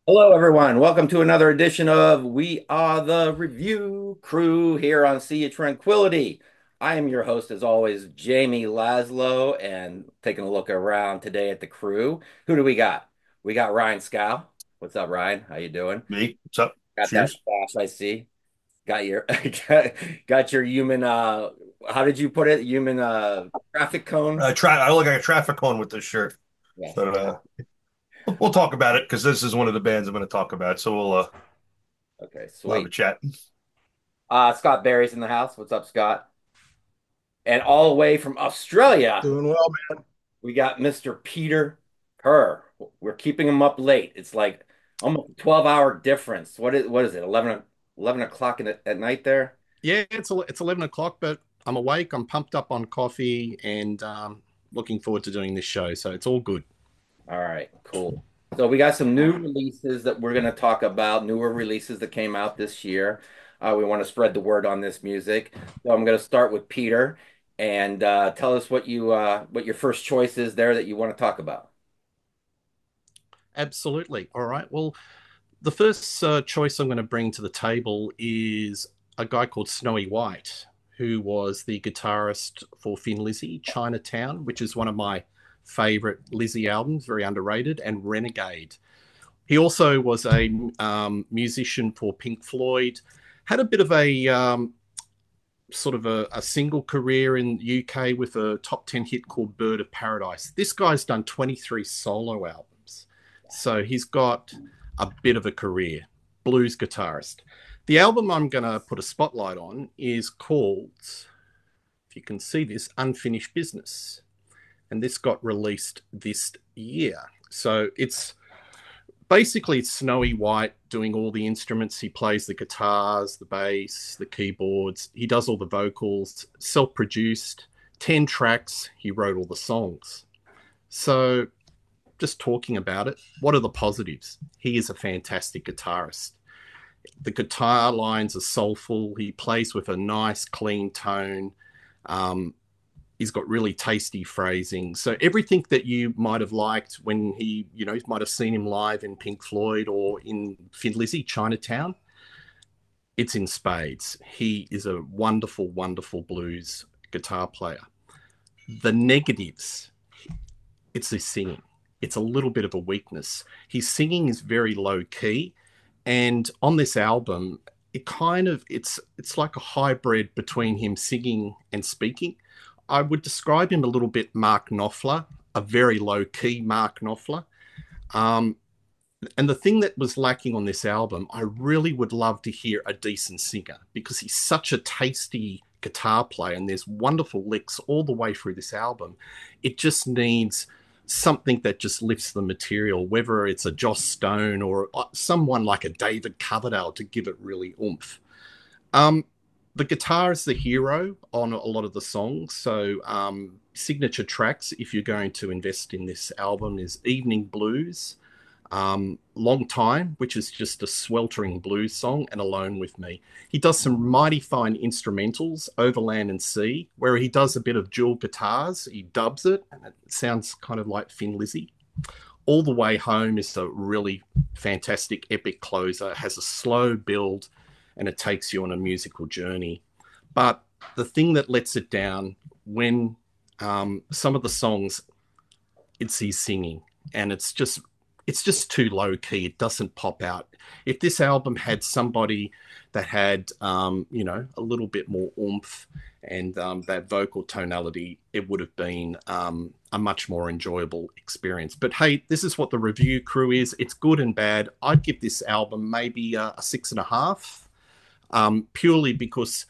Hello, everyone. Welcome to another edition of We Are the Review Crew here on Sea of Tranquility. I am your host, as always, Jamie Laszlo, and taking a look around today at the crew. Who do we got? We got Ryan Scow. What's up, Ryan? How you doing? Me? What's up? Got that Cheers. stash, I see. Got your got your human how did you put it? Human traffic cone? I look like a traffic cone with this shirt, Yes. but we'll talk about it because this is one of the bands I'm going to talk about. So Okay, we'll have a sweet. chat. Scott Barry's in the house. What's up, Scott? And all the way from Australia. Doing well, We got Mr. Peter Kerr. We're keeping him up late. It's like almost a 12-hour difference. What is it? 11 o'clock at night there? yeah, it's 11 o'clock, but I'm awake. I'm pumped up on coffee and looking forward to doing this show. So it's all good. All right, cool. So we got some new releases that we're going to talk about, newer releases that came out this year. We want to spread the word on this music. So I'm going to start with Peter and tell us what your first choice is there that you want to talk about. Absolutely. All right. Well, the first choice I'm going to bring to the table is a guy called Snowy White, who was the guitarist for Thin Lizzy, Chinatown, which is one of my favorite Lizzy albums, very underrated, and Renegade. He also was a musician for Pink Floyd, had a bit of a sort of a single career in the UK with a top 10 hit called Bird of Paradise. This guy's done 23 solo albums. So he's got a bit of a career, blues guitarist. The album I'm going to put a spotlight on is called, if you can see this, Unfinished Business. And this got released this year. So it's Snowy White doing all the instruments. He plays the guitars, the bass, the keyboards. He does all the vocals, self produced, 10 tracks. He wrote all the songs. So, just talking about it, what are the positives? He is a fantastic guitarist. The guitar lines are soulful. He plays with a nice, clean tone. Um, he's got really tasty phrasing. So everything that you might have liked when you might have seen him live in Pink Floyd or in Thin Lizzy, Chinatown, it's in spades. He is a wonderful, wonderful blues guitar player. The negatives, it's his singing. It's a little bit of a weakness. His singing is very low key, and on this album, it's like a hybrid between him singing and speaking. I would describe him a little bit Mark Knopfler, a very low key Mark Knopfler. Um, and the thing that was lacking on this album, I really would love to hear a decent singer because he's such a tasty guitar player and there's wonderful licks all the way through this album. It just needs something that just lifts the material, whether it's a Joss Stone or someone like a David Coverdale to give it really oomph. Um, the guitar is the hero on a lot of the songs. So, signature tracks, if you're going to invest in this album, is Evening Blues, Long Time, which is just a sweltering blues song, and Alone with Me. He does some mighty fine instrumentals, Overland and Sea, where he does a bit of dual guitars. He dubs it, and it sounds kind of like Thin Lizzy. All the Way Home is a really fantastic, epic closer. It has a slow build and it takes you on a musical journey. But the thing that lets it down when some of the songs, it's his singing, and it's just too low key. It doesn't pop out. If this album had somebody that had a little bit more oomph and that vocal tonality, it would have been a much more enjoyable experience. But hey, this is what the review crew is. It's good and bad. I'd give this album maybe a 6.5, purely because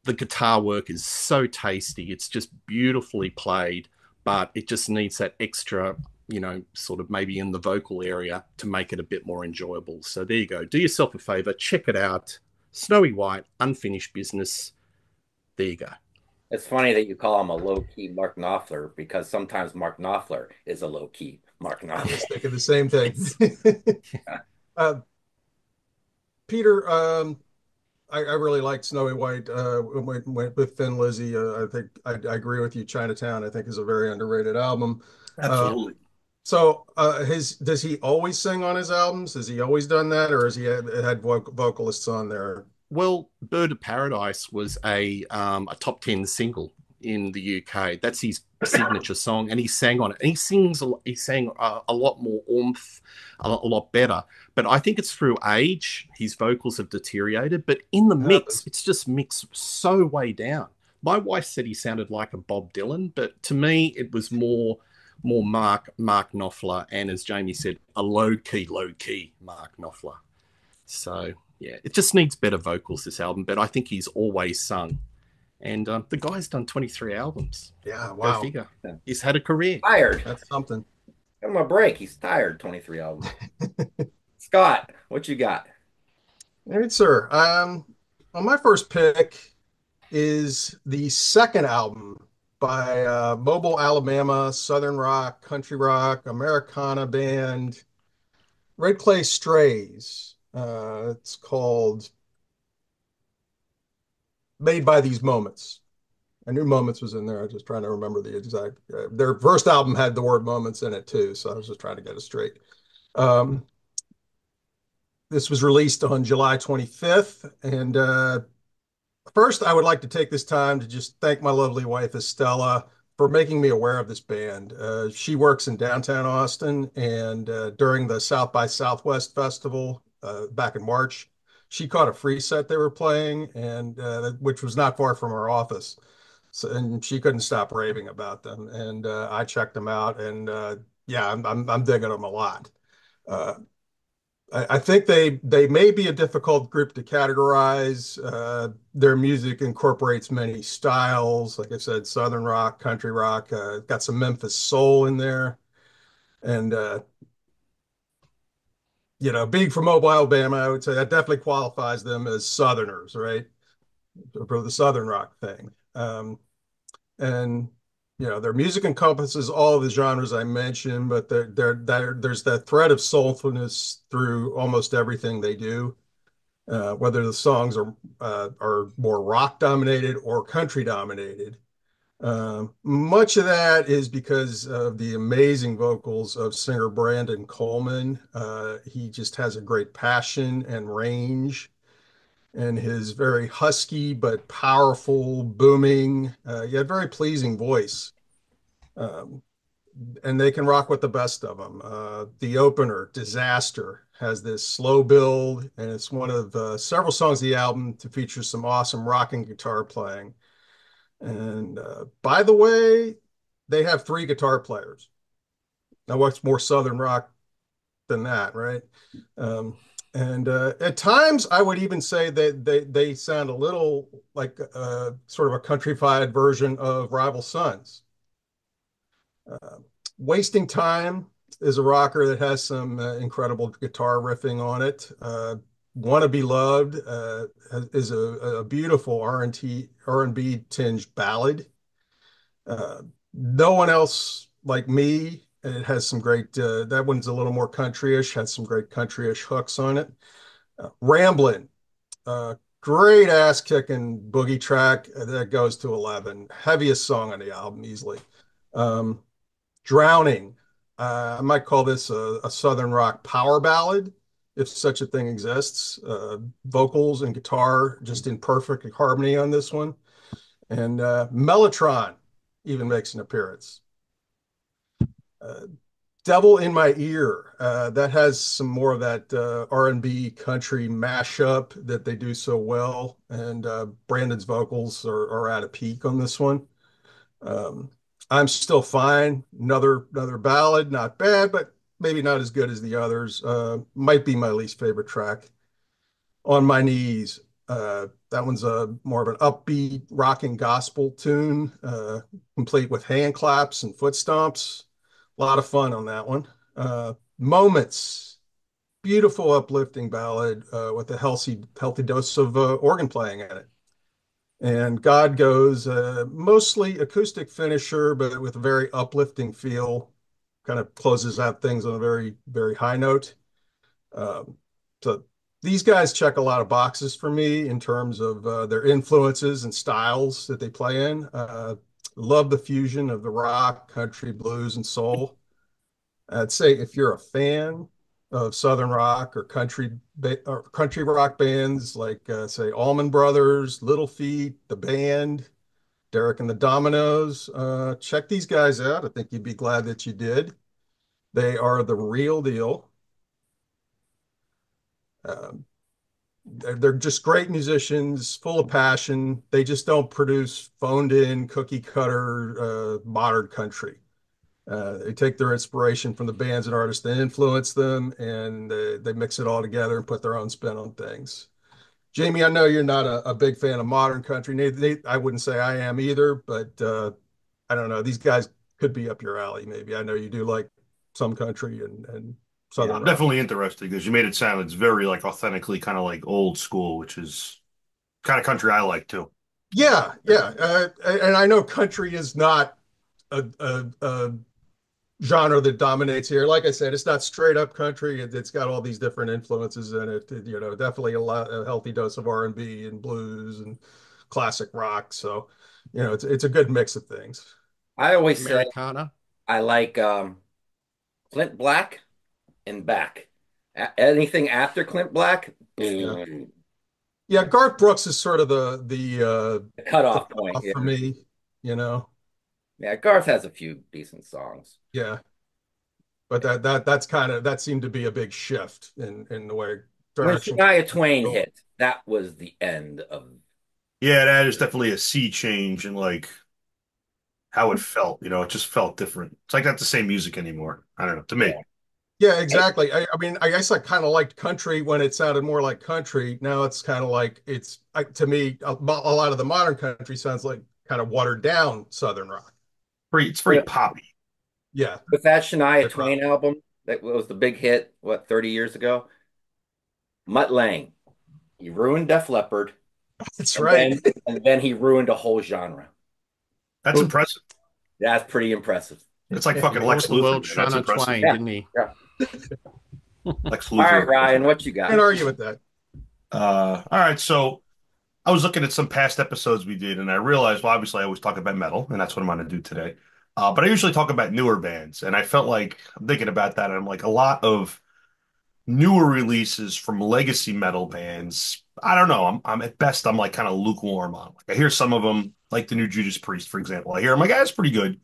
the guitar work is so tasty. It's just beautifully played, but it just needs that extra, sort of maybe in the vocal area to make it a bit more enjoyable. So there you go. Do yourself a favor, check it out. Snowy White, Unfinished Business. There you go. It's funny that you call him a low-key Mark Knopfler because sometimes Mark Knopfler is a low-key Mark I was Knopfler. thinking the same thing. Yes. uh, Peter, I really liked Snowy White with Thin Lizzy. I think I agree with you. Chinatown, I think, is a very underrated album. Uh, Absolutely. So, his does he always sing on his albums? Has he always done that, or has he had vocalists on there? Well, Bird of Paradise was a top 10 single in the UK. That's his signature song, and he sang on it. And he sings, he sang a lot more oomph, a lot better. But I think it's through age, his vocals have deteriorated. But in the It mix, happens. it's just mixed so way down. My wife said he sounded like a Bob Dylan, but to me, it was more Mark Knopfler, and as Jamie said, a low key Mark Knopfler. So yeah, it just needs better vocals, this album. But I think he's always sung, and the guy's done 23 albums. Yeah, Go wow, figure. Yeah. He's had a career. Tired. that's something. Give him a break. He's tired. 23 albums. Scott, what you got? All right, sir. Well, my first pick is the second album by Mobile, Alabama, Southern rock, country rock, Americana band, Red Clay Strays. It's called Made by These Moments. I knew Moments was in there. I was just trying to remember the exact. Their first album had the word Moments in it too, so I was just trying to get it straight. Um, this was released on July 25th, and first, I would like to take this time to just thank my lovely wife, Estella, for making me aware of this band. She works in downtown Austin, and during the South by Southwest Festival back in March, she caught a free set they were playing, and which was not far from her office. So, and she couldn't stop raving about them. And I checked them out, and yeah, I'm digging them a lot. Uh, I think they may be a difficult group to categorize. Their music incorporates many styles, like I said, Southern rock, country rock, got some Memphis soul in there, and being from Mobile, Alabama, I would say that definitely qualifies them as Southerners, right? For the Southern rock thing. And their music encompasses all of the genres I mentioned, but there's that thread of soulfulness through almost everything they do. Whether the songs are more rock dominated or country dominated. Much of that is because of the amazing vocals of singer Brandon Coleman. He just has a great passion and range, and his very husky but powerful, booming, yet very pleasing voice. Um, and they can rock with the best of them. The opener, Disaster, has this slow build, and it's one of several songs of the album to feature some awesome rocking guitar playing. And by the way, they have three guitar players. Now, what's more Southern rock than that, right? Um, and at times, I would even say that they sound a little like sort of a countrified version of Rival Sons. Uh, Wasting Time is a rocker that has some incredible guitar riffing on it. Wanna Be Loved is a beautiful R&B tinged ballad. No One Else Like Me. It has some great, that one's a little more countryish, has some great countryish hooks on it. Ramblin', great ass kicking boogie track that goes to 11. Heaviest song on the album easily. Um, Drowning. I might call this a Southern rock power ballad, if such a thing exists. Vocals and guitar just in perfect harmony on this one. And Mellotron even makes an appearance. Uh, Devil in My Ear. That has some more of that R&B country mashup that they do so well. And Brandon's vocals are at a peak on this one. Um, I'm Still Fine. Another ballad, not bad, but maybe not as good as the others. Might be my least favorite track. On My Knees. That one's a more of an upbeat rocking gospel tune, complete with hand claps and foot stomps. A lot of fun on that one. Moments. Beautiful uplifting ballad with a healthy dose of organ playing in it. And God Goes, mostly acoustic finisher, but with a very uplifting feel, kind of closes out things on a very, very high note. Um, so these guys check a lot of boxes for me in terms of their influences and styles that they play in. Love the fusion of the rock, country, blues, and soul. I'd say if you're a fan of Southern rock or country rock bands like say Allman Brothers, Little Feat, the band, Derek and the Dominoes, check these guys out. I think you'd be glad that you did. They are the real deal. Um, they're just great musicians, full of passion. They just don't produce phoned in cookie cutter modern country. They take their inspiration from the bands and artists that influence them, and they mix it all together and put their own spin on things. Jamie, I know you're not a big fan of modern country. I wouldn't say I am either, but I don't know. These guys could be up your alley, maybe. I know you do like some country and Yeah, Southern I'm rock. definitely interested because you made it sound it's very like authentically kind of like old school, which is kind of country I like too. Yeah, yeah. And I know country is not a genre that dominates here. Like I said, it's not straight up country. It's got all these different influences in it. Definitely a healthy dose of R&B and blues and classic rock. So, it's a good mix of things. I always say Americana. I like Clint Black and Back. Anything after Clint Black, Yeah, the yeah. Garth Brooks is sort of the cutoff point. cutoff Yeah, for me. You know, yeah. Garth has a few decent songs. yeah. But that seemed to be a big shift in the way When direction. Shania Twain hit, that was the end of. Yeah, that is definitely a sea change in like how it felt. It just felt different. It's like not the same music anymore. I don't know, to me. Yeah. Yeah, Hey, exactly. I mean, I guess I kind of liked country when it sounded more like country. Now it's kind of like to me, a lot of the modern country sounds like kind of watered down Southern rock. It's very poppy. Yeah, with that Shania they Twain probably. album, that was the big hit, what, 30 years ago? Mutt Lange. He ruined Def Leppard, That's and right. then he ruined a whole genre. That's impressive. That's pretty impressive. It's like He fucking Lex brought the Luthor, world man. That's Shana impressive. Twain, Yeah. didn't he? Yeah. Lex All right, Luthor. Ryan, what you Can't got? argue with that. All right, so I was looking at some past episodes we did, and I realized, well, obviously, I always talk about metal, and that's what I'm going to do today. But I usually talk about newer bands, and I felt like I'm thinking about that, and I'm like, a lot of newer releases from legacy metal bands. I don't know. I'm at best, I'm like kind of lukewarm on. Like, I hear some of them, like the new Judas Priest, for example. I hear, I'm like, that's pretty good.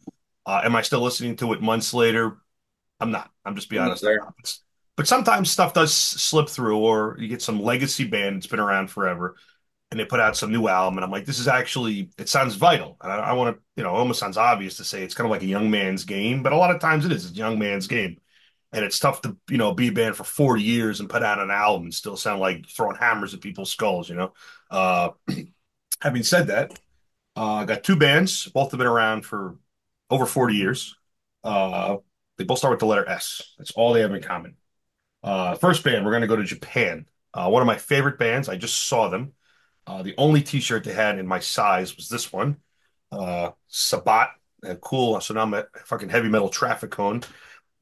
Am I still listening to it months later? I'm not. I'm just be Me honest. I'm neither. not. But sometimes stuff does slip through, or you get some legacy band that's been around forever and they put out some new album, and I'm like, this is actually, it sounds vital. And I want to, it almost sounds obvious to say it's kind of like a young man's game, but a lot of times it is. It's a young man's game. And it's tough to, be a band for 40 years and put out an album and still sound like throwing hammers at people's skulls. Uh, Having said that, I got two bands. Both have been around for over 40 years. Uh, they both start with the letter S. That's all they have in common. First band, we're going to go to Japan. One of my favorite bands. I just saw them. The only T-shirt they had in my size was this one. Sabat, cool. So now I'm a fucking heavy metal traffic cone,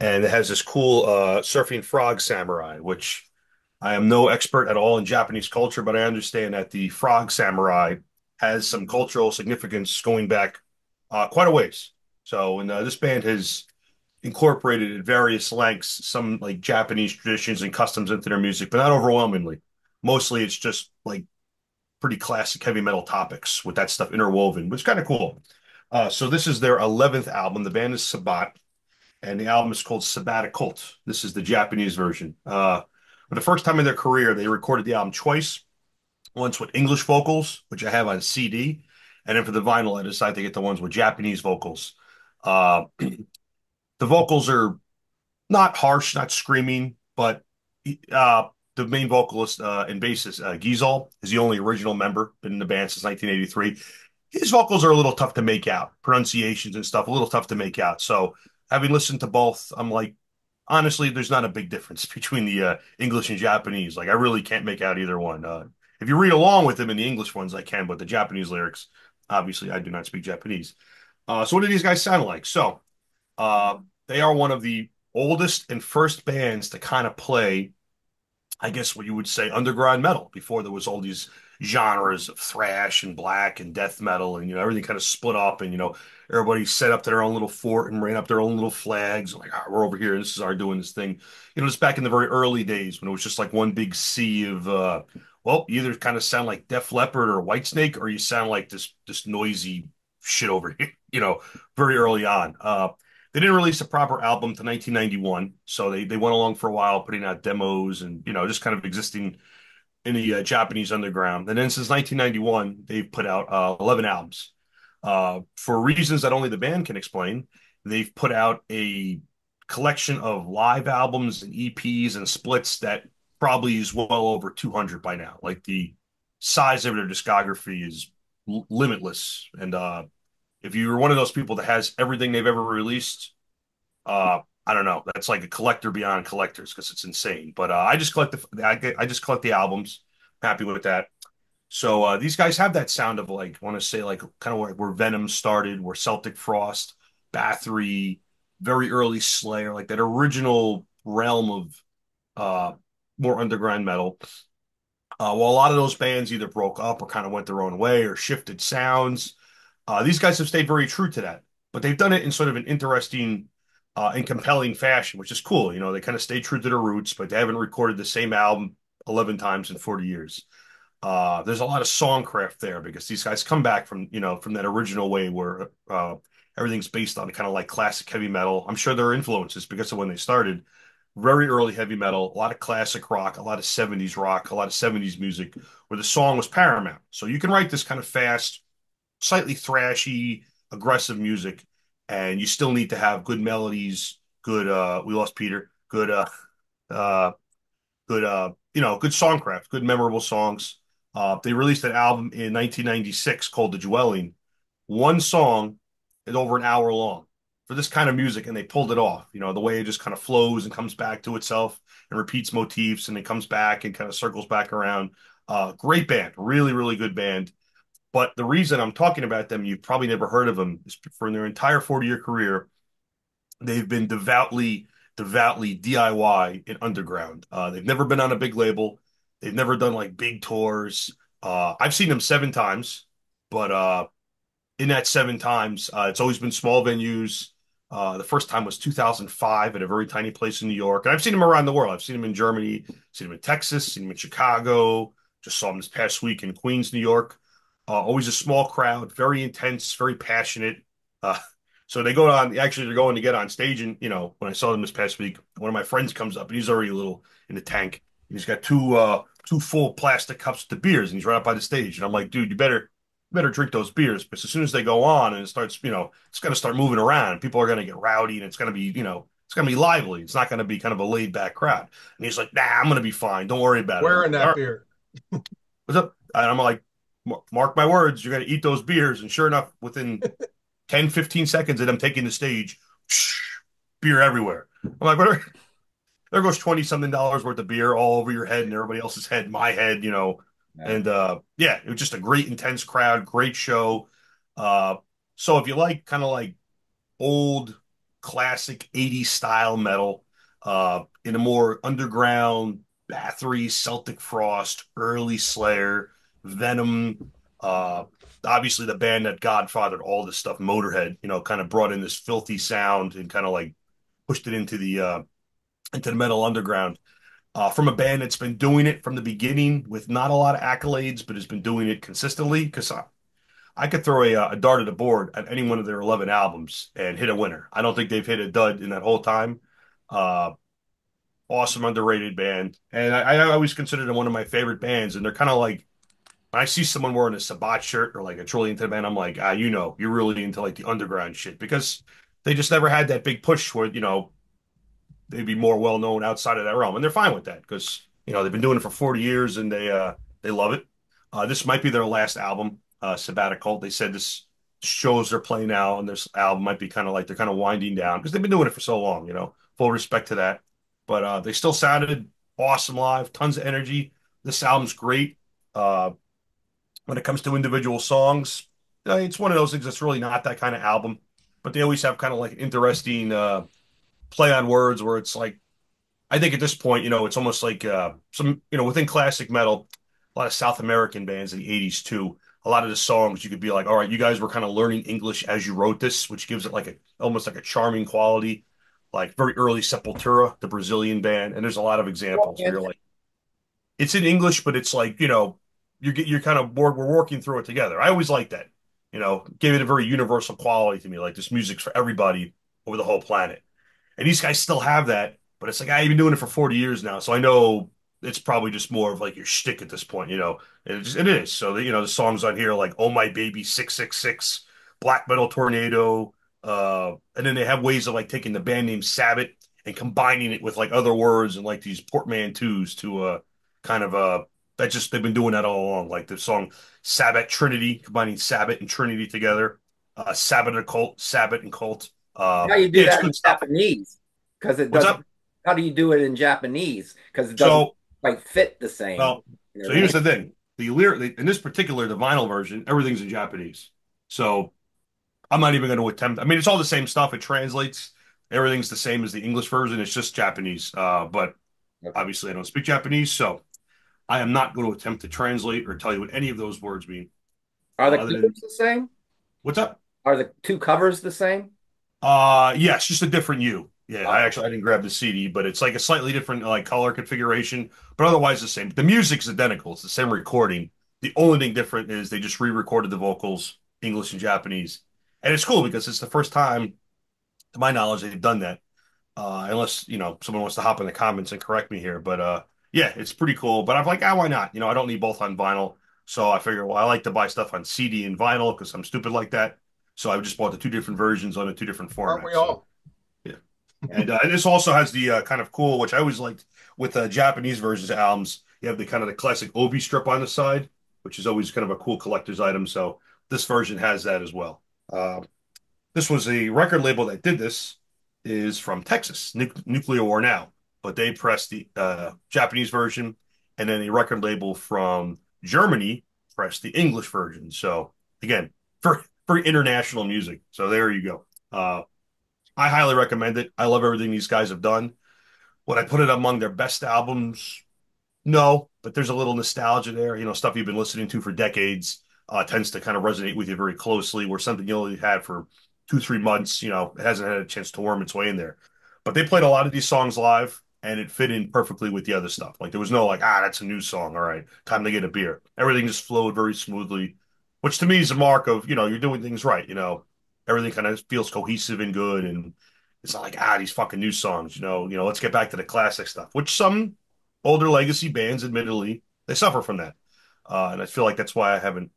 and it has this cool surfing frog samurai, which I am no expert at all in Japanese culture, but I understand that the frog samurai has some cultural significance going back quite a ways. So, and this band has incorporated at various lengths some like Japanese traditions and customs into their music, but not overwhelmingly. Mostly, it's just like pretty classic heavy metal topics with that stuff interwoven, which is kind of cool. So this is their 11th album. The band is Sabat, and the album is called Sabbat Cult. This is the Japanese version. For the first time in their career, they recorded the album twice, once with English vocals, which I have on CD, and then for the vinyl, I decided to get the ones with Japanese vocals. The vocals are not harsh, not screaming, but uh, the main vocalist and bassist, Giesel, is the only original member, been in the band since 1983. His vocals are a little tough to make out, pronunciations and stuff, a little tough to make out. So, having listened to both, I'm like, honestly, there's not a big difference between the English and Japanese. Like, I really can't make out either one. If you read along with them in the English ones, I can, but the Japanese lyrics, obviously, I do not speak Japanese. So, what do these guys sound like? So, they are one of the oldest and first bands to kind of play, I guess what you would say, underground metal before there was all these genres of thrash and black and death metal, and everything kind of split up, and everybody set up their own little fort and ran up their own little flags, like, we're over here, this is our doing this thing. Just back in the very early days when it was just like one big sea of well, you either kind of sound like Def Leppard or Whitesnake, or you sound like this noisy shit over here, very early on. They didn't release a proper album to 1991, so they went along for a while, putting out demos and just kind of existing in the Japanese underground. And then since 1991, they've put out 11 albums. For reasons that only the band can explain, they've put out a collection of live albums and EPs and splits that probably is well over 200 by now. Like, the size of their discography is limitless. And if you're one of those people that has everything they've ever released, I don't know. That's like a collector beyond collectors because it's insane. But I just collect the albums. Happy with that. So these guys have that sound of, like, I want to say, like, kind of where Venom started, where Celtic Frost, Bathory, very early Slayer, like that original realm of uh, more underground metal. While a lot of those bands either broke up or kind of went their own way or shifted sounds, these guys have stayed very true to that. But they've done it in sort of an interesting and compelling fashion, which is cool. They kind of stay true to their roots, but they haven't recorded the same album 11 times in 40 years. There's a lot of songcraft there because these guys come back from that original way where everything's based on kind of like classic heavy metal. I'm sure there are influences because of when they started. Very early heavy metal, a lot of classic rock, a lot of 70s rock, a lot of 70s music where the song was paramount. So you can write this kind of fast, slightly thrashy, aggressive music, and you still need to have good melodies, good we lost Peter, uh good songcraft, good memorable songs. They released an album in 1996 called The Dwelling. One song is over an hour long for this kind of music, and they pulled it off. The way it just kind of flows and comes back to itself and repeats motifs, and it comes back and kind of circles back around. Great band, really, really good band. But the reason I'm talking about them, you've probably never heard of them, is for their entire 40-year career, they've been devoutly DIY and underground. They've never been on a big label. They've never done like big tours. I've seen them 7 times, but in that 7 times, it's always been small venues. The first time was 2005 at a very tiny place in New York. And I've seen them around the world. I've seen them in Germany, seen them in Texas, seen them in Chicago. Just saw them this past week in Queens, New York. Always a small crowd, very intense, very passionate. Uh, so they're going to get on stage. And, when I saw them this past week, one of my friends comes up and he's already a little in the tank. He's got two full plastic cups of beers and he's right up by the stage. And I'm like, dude, you better drink those beers because as soon as they go on and it starts, it's going to start moving around. People are going to get rowdy and it's going to be, it's going to be lively. It's not going to be kind of a laid back crowd. And he's like, nah, I'm going to be fine. Don't worry about it. I'm Wearing like, all that right, beer. what's up? And I'm like, mark my words, you're going to eat those beers. And sure enough, within 10, 15 seconds of them taking the stage, beer everywhere. I'm like, there goes 20 something dollars worth of beer all over your head and everybody else's head, my head, Yeah. and yeah, it was just a great intense crowd, great show. Uh, so if you like kind of like old classic 80s style metal, in a more underground Bathory, Celtic Frost, early Slayer, Venom, uh, obviously the band that godfathered all this stuff, Motorhead, kind of brought in this filthy sound and kind of like pushed it into the metal underground. From a band that's been doing it from the beginning with not a lot of accolades, but has been doing it consistently. Because I could throw a dart at a board at any one of their 11 albums and hit a winner. I don't think they've hit a dud in that whole time. Uh, awesome, underrated band. And I always consider them one of my favorite bands. And they're kind of like, when I see someone wearing a Sabat shirt or like a truly into the band, I'm like, you're really into like the underground shit because they just never had that big push where, they'd be more well known outside of that realm, and they're fine with that because they've been doing it for 40 years and they love it. This might be their last album, Sabbatical. They said this shows they're playing now, and this album might be kind of like they're kind of winding down because they've been doing it for so long. Full respect to that, but they still sounded awesome live, tons of energy. This album's great. Uh, when it comes to individual songs, it's one of those things that's really not that kind of album, but they always have kind of like interesting play on words where it's like I think at this point, it's almost like some, within classic metal, a lot of South American bands in the 80s too. A lot of the songs you could be like, all right, you guys were kind of learning English as you wrote this, which gives it like a almost like a charming quality, like very early Sepultura, the Brazilian band. And there's a lot of examples where you're like, it's in English, but it's like, you're kind of we're working through it together. I always like that, gave it a very universal quality to me. Like this music's for everybody over the whole planet. And these guys still have that, but it's like I've been doing it for 40 years now, so I know it's probably just more of like your shtick at this point. It is. So the songs on here are like "Oh My Baby 666," "Black Metal Tornado," and then they have ways of like taking the band name Sabbath and combining it with like other words and like these portmanteaus to kind of that just they've been doing that all along. Like the song Sabbath Trinity, combining Sabbath and Trinity together, Sabbath and Cult, Sabbath and Cult. How you do Yeah, it's that in good stuff. Japanese? Because it What's doesn't. up? How do you do it in Japanese? Because it doesn't So, quite fit the same well, in their so here's language. the thing. The lyric in this particular, the vinyl version, everything's in Japanese. So I'm not even going to attempt. I mean, it's all the same stuff. It translates. Everything's the same as the English version. It's just Japanese. But Okay. obviously, I don't speak Japanese, so I am not going to attempt to translate or tell you what any of those words mean. Are the Other than covers the same? what's up? Are the two covers the same? Yes, just a different U. Yeah, Oh, I didn't grab the CD, but it's like a slightly different like color configuration, but otherwise the same. The music's identical. It's the same recording. The only thing different is they just re-recorded the vocals, English and Japanese. And it's cool because it's the first time, to my knowledge, they've done that. Unless, someone wants to hop in the comments and correct me here. But yeah, it's pretty cool. But I'm like, why not? I don't need both on vinyl. So I figure, well, I like to buy stuff on CD and vinyl because I'm stupid like that. So I just bought the two different versions on the two different Aren't we formats. So all? yeah. And this also has the kind of cool, which I always liked with Japanese versions of albums. You have the kind of the classic obi strip on the side, which is always kind of a cool collector's item. So this version has that as well. This was a record label that did this is from Texas, Nuclear War Now, but they pressed the Japanese version, and then a record label from Germany pressed the English version. So again, for international music. So there you go. I highly recommend it. I love everything these guys have done. Would I put it among their best albums? No, but there's a little nostalgia there. Stuff you've been listening to for decades tends to kind of resonate with you very closely. Where something you only had for 2, 3 months, it hasn't had a chance to worm its way in there. But they played a lot of these songs live, and it fit in perfectly with the other stuff. Like there was no like, that's a new song. All right, time to get a beer. Everything just flowed very smoothly, which to me is a mark of you're doing things right. Everything kind of feels cohesive and good, and it's not like these fucking new songs. Let's get back to the classic stuff, which some older legacy bands, admittedly, they suffer from that. And I feel like that's why I haven't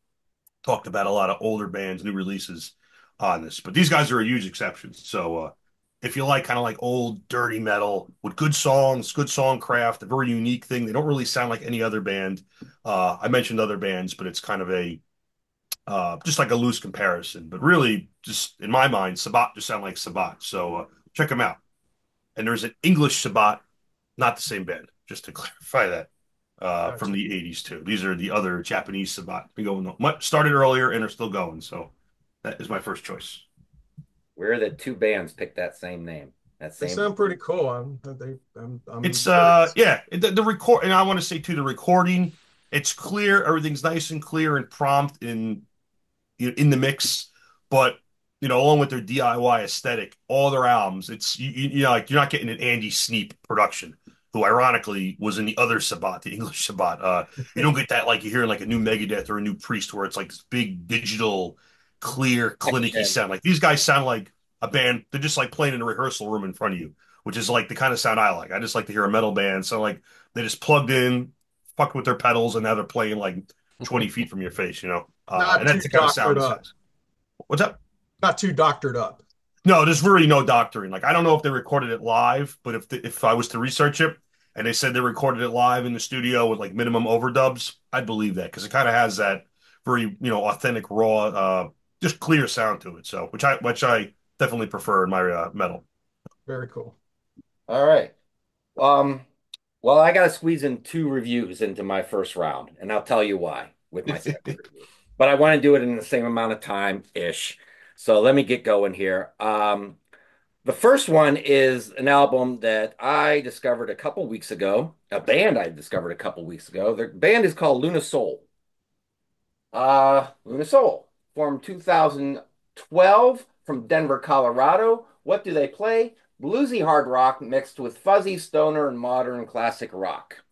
talked about a lot of older bands, new releases on this. But these guys are a huge exception. So if you like kind of like old dirty metal with good songs, good song craft, a very unique thing, they don't really sound like any other band. I mentioned other bands, but it's kind of a just like a loose comparison. But really, just in my mind, Sabat just sound like Sabat. So check them out. And there's an English Sabat, not the same band, just to clarify that from Gotcha. the 80s too. These are the other Japanese Sabat. Been going much started earlier and are still going. So that is my first choice. where the two bands picked that same name? That They same. sound pretty cool. I'm It's curious. yeah, the record and I want to say too the recording, it's clear, everything's nice and clear and prompt in the mix, but along with their DIY aesthetic, all their albums, it's like you're not getting an Andy Sneap production, who ironically was in the other Sabat, the English Sabat. You don't get that like you hear in like a new Megadeth or a new Priest, where it's like this big digital, clear, clinicky Section. sound. Like these guys sound like a band. They're just like playing in a rehearsal room in front of you, which is like the kind of sound I like. I just like to hear a metal band sound like they just plugged in, fucked with their pedals, and now they're playing like 20 feet from your face. Not And too that's the kind of sound doctored this up. has. What's up? Not too doctored up. No, there's really no doctoring. Like I don't know if they recorded it live, but if I was to research it and they said they recorded it live in the studio with like minimum overdubs, I'd believe that because it kind of has that very authentic, raw, just clear sound to it. So which I definitely prefer in my metal. Very cool. All right. Um, well, I got to squeeze in two reviews into my first round, and I'll tell you why with my second review. But I want to do it in the same amount of time ish. So let me get going here. The first one is an album that I discovered a couple weeks ago, a band I discovered a couple weeks ago. The band is called Luna Soul. Luna Soul, formed 2012 from Denver, Colorado. What do they play? Bluesy hard rock mixed with fuzzy stoner and modern classic rock.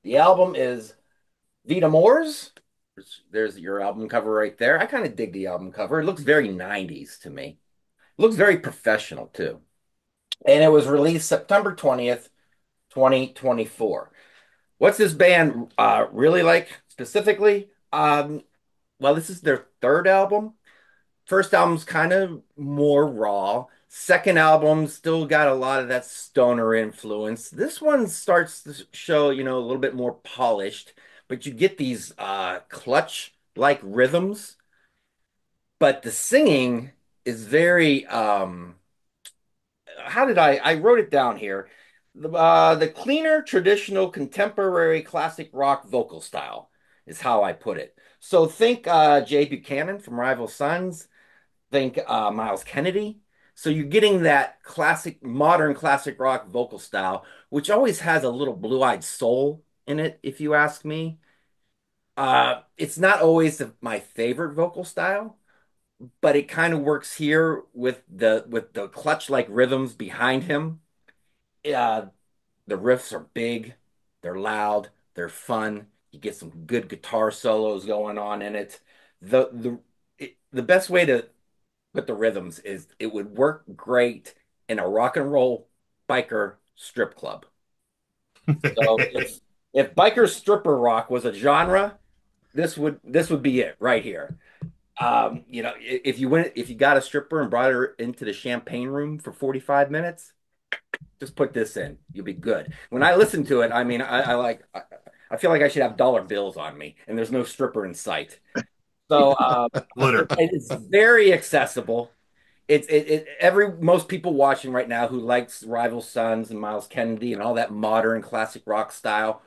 The album is Vita Moore's. There's your album cover right there. I kind of dig the album cover. It looks very 90s to me. It looks very professional too. And it was released September 20th, 2024. What's this band really like specifically? Well, this is their third album. First album's kind of more raw. Second album still got a lot of that stoner influence. This one starts to show, a little bit more polished, but you get these clutch like rhythms, but the singing is very how did I wrote it down here. The cleaner traditional contemporary classic rock vocal style is how I put it. So think Jay Buchanan from Rival Sons, think Miles Kennedy. So you're getting that classic, modern classic rock vocal style, which always has a little blue-eyed soul in it, if you ask me. It's not always my favorite vocal style, but it kind of works here with the clutch-like rhythms behind him. Uh, the riffs are big, they're loud, they're fun. You get some good guitar solos going on in it. The best way to with the rhythms is it would work great in a rock and roll biker strip club. So if biker stripper rock was a genre, this would be it right here. If you got a stripper and brought her into the champagne room for 45 minutes, just put this in. You'll be good. When I listen to it, I mean, I feel like I should have dollar bills on me, and there's no stripper in sight. So Literally. it's very accessible. Every most people watching right now who likes Rival Sons and Miles Kennedy and all that modern classic rock style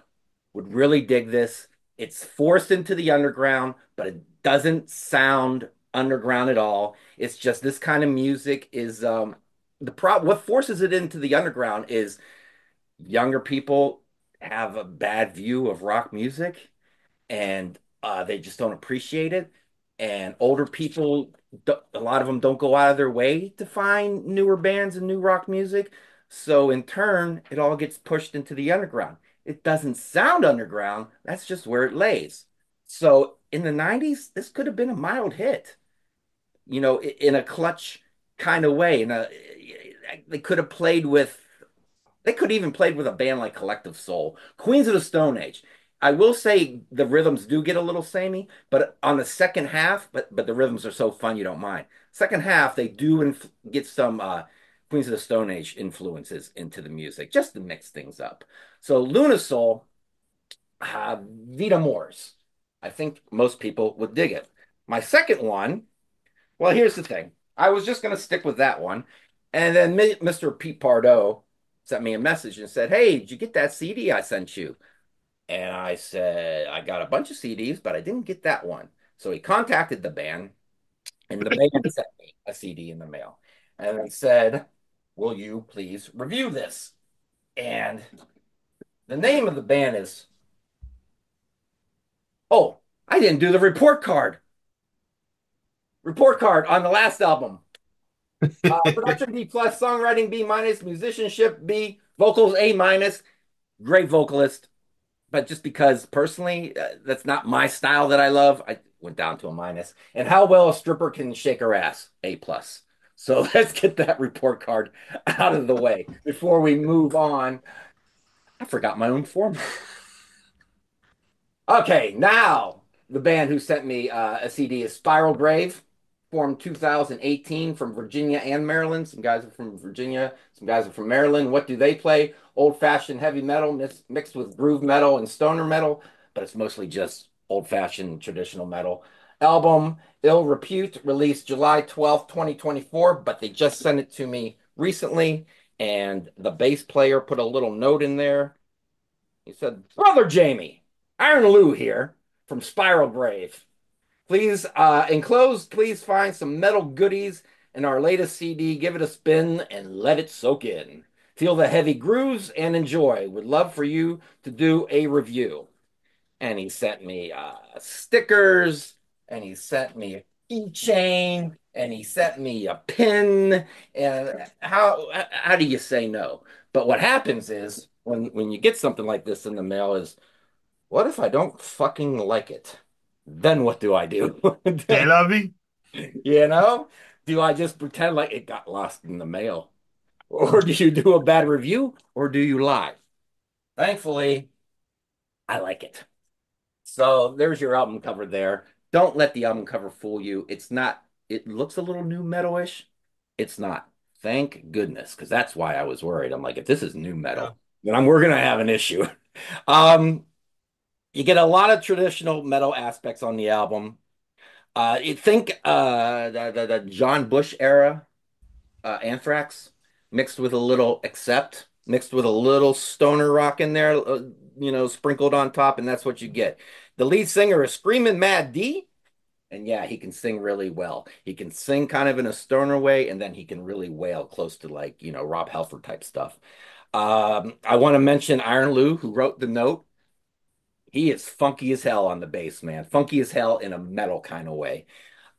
would really dig this. It's forced into the underground, but it doesn't sound underground at all. It's just this kind of music is the problem. What forces it into the underground is younger people have a bad view of rock music and they just don't appreciate it. And older people, a lot of them don't go out of their way to find newer bands and new rock music. So in turn, it all gets pushed into the underground. It doesn't sound underground. That's just where it lays. So in the 90s, this could have been a mild hit, in a clutch kind of way. They could have played with they could even played with a band like Collective Soul, Queens of the Stone Age. I will say the rhythms do get a little samey, but on the second half, but the rhythms are so fun you don't mind. Second half, they do get some Queens of the Stone Age influences into the music, just to mix things up. So Luna Soul, Vita Moors. I think most people would dig it. My second one, well, here's the thing. I was just going to stick with that one. And then Mr. Pete Pardo sent me a message and said, "Hey, did you get that CD I sent you?" And I said, "I got a bunch of CDs, but I didn't get that one." So he contacted the band, and the band sent me a CD in the mail. And they said, "Will you please review this?" And the name of the band is, oh, I didn't do the report card. Report card on the last album. Production B plus, songwriting B minus, musicianship B, vocals A minus. Great vocalist, but just because personally that's not my style that I love, I went down to a minus. And how well a stripper can shake her ass, A plus. So let's get that report card out of the way before we move on. I forgot my own form. Okay, now the band who sent me a CD is Spiral Grave, formed 2018 from Virginia and Maryland. Some guys are from Virginia, some guys are from Maryland. What do they play? Old-fashioned heavy metal mixed with groove metal and stoner metal, but it's mostly just old-fashioned traditional metal. Album Ill Repute, released July 12th, 2024, but they just sent it to me recently, and the bass player put a little note in there. He said, "Brother Jamie, Iron Lou here from Spiral Grave. Please, enclosed, please find some metal goodies and our latest CD, give it a spin and let it soak in. Feel the heavy grooves and enjoy. Would love for you to do a review. And he sent me stickers, and he sent me a keychain, and he sent me a pin. And how do you say no? But what happens is when you get something like this in the mail is, what if I don't fucking like it? Then what do I do? They love me. You know? Do I just pretend like it got lost in the mail? Or do you do a bad review? Or do you lie? Thankfully, I like it. So there's your album cover there. Don't let the album cover fool you. It's not, it looks a little new metal-ish. It's not. Thank goodness, because that's why I was worried. I'm like, if this is new Yeah. metal, then we're gonna have an issue. Um, you get a lot of traditional metal aspects on the album. You think the John Bush era Anthrax mixed with a little Accept, mixed with a little stoner rock in there, sprinkled on top, and that's what you get. The lead singer is Screaming Mad D, and yeah, he can sing really well. He can sing kind of in a stoner way, and then he can really wail close to like, Rob Halford type stuff. I want to mention Iron Lou, who wrote the note. He is funky as hell on the bass, man. Funky as hell in a metal kind of way.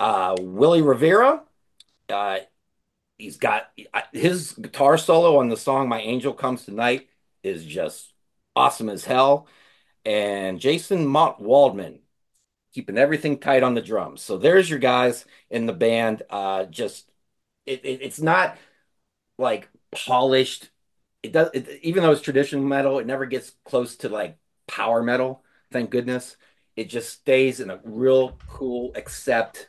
Willie Rivera, uh, he's got his guitar solo on the song My Angel Comes Tonight is just awesome as hell. And Jason Mont Waldman keeping everything tight on the drums. So there's your guys in the band. Just it's not like polished. Even though it's traditional metal, it never gets close to like power metal. Thank goodness. It just stays in a real cool, accept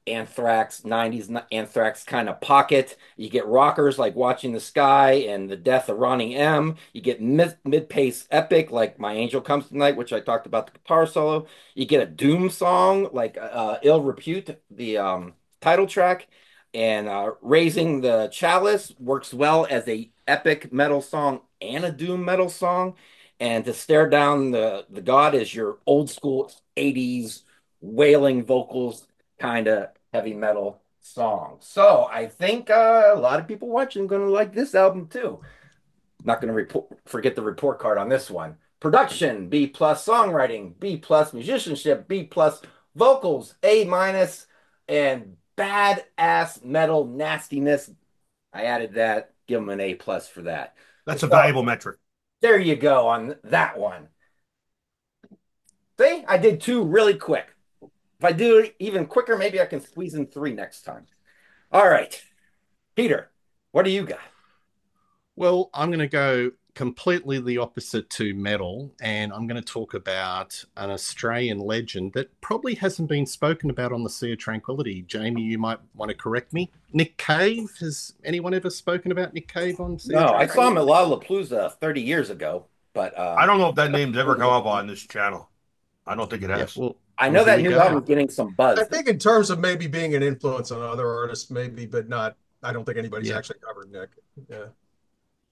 Anthrax 90s Anthrax kind of pocket. You get rockers like Watching the Sky and The Death of Ronnie M. You get mid-pace epic like My Angel Comes Tonight, which I talked about the guitar solo. You get a doom song like Ill Repute, the title track, and Raising the Chalice works well as a epic metal song and a doom metal song. And To Stare Down the God is your old school 80s wailing vocals kind of heavy metal song. So I think a lot of people watching are going to like this album too. Not going to forget the report card on this one. Production B plus, songwriting B plus, musicianship B plus, vocals A minus, and badass metal nastiness. I added that. Give them an A plus for that. That's a So valuable metric. there you go on that one. See, I did two really quick. If I do it even quicker, maybe I can squeeze in three next time. All right, Peter, what do you got? Well, I'm going to go completely the opposite to metal, and I'm going to talk about an Australian legend that probably hasn't been spoken about on the Sea of Tranquility. Jamie, you might want to correct me. Nick Cave. Has anyone ever spoken about Nick Cave on Sea of No, I saw him Tranquility? at Lollapalooza 30 years ago, but I don't know if that name's ever come up on this channel. I don't think it Yeah, has. I well, know here that we new go. album is getting some I buzz. think in terms of maybe being an influence on other artists, maybe, but not. I don't think anybody's Yeah. actually covered Nick. Yeah.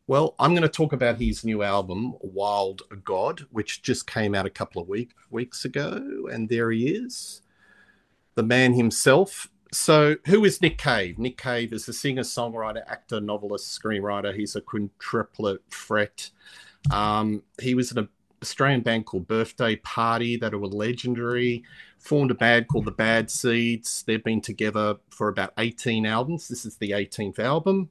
Well, I'm going to talk about his new album, Wild God, which just came out a couple of weeks ago, and there he is, the man himself. So, who is Nick Cave? Nick Cave is a singer, songwriter, actor, novelist, screenwriter. He's a quintuplet threat. He was in an Australian band called Birthday Party that were legendary. Formed a band called the Bad Seeds. They've been together for about 18 albums. This is the 18th album.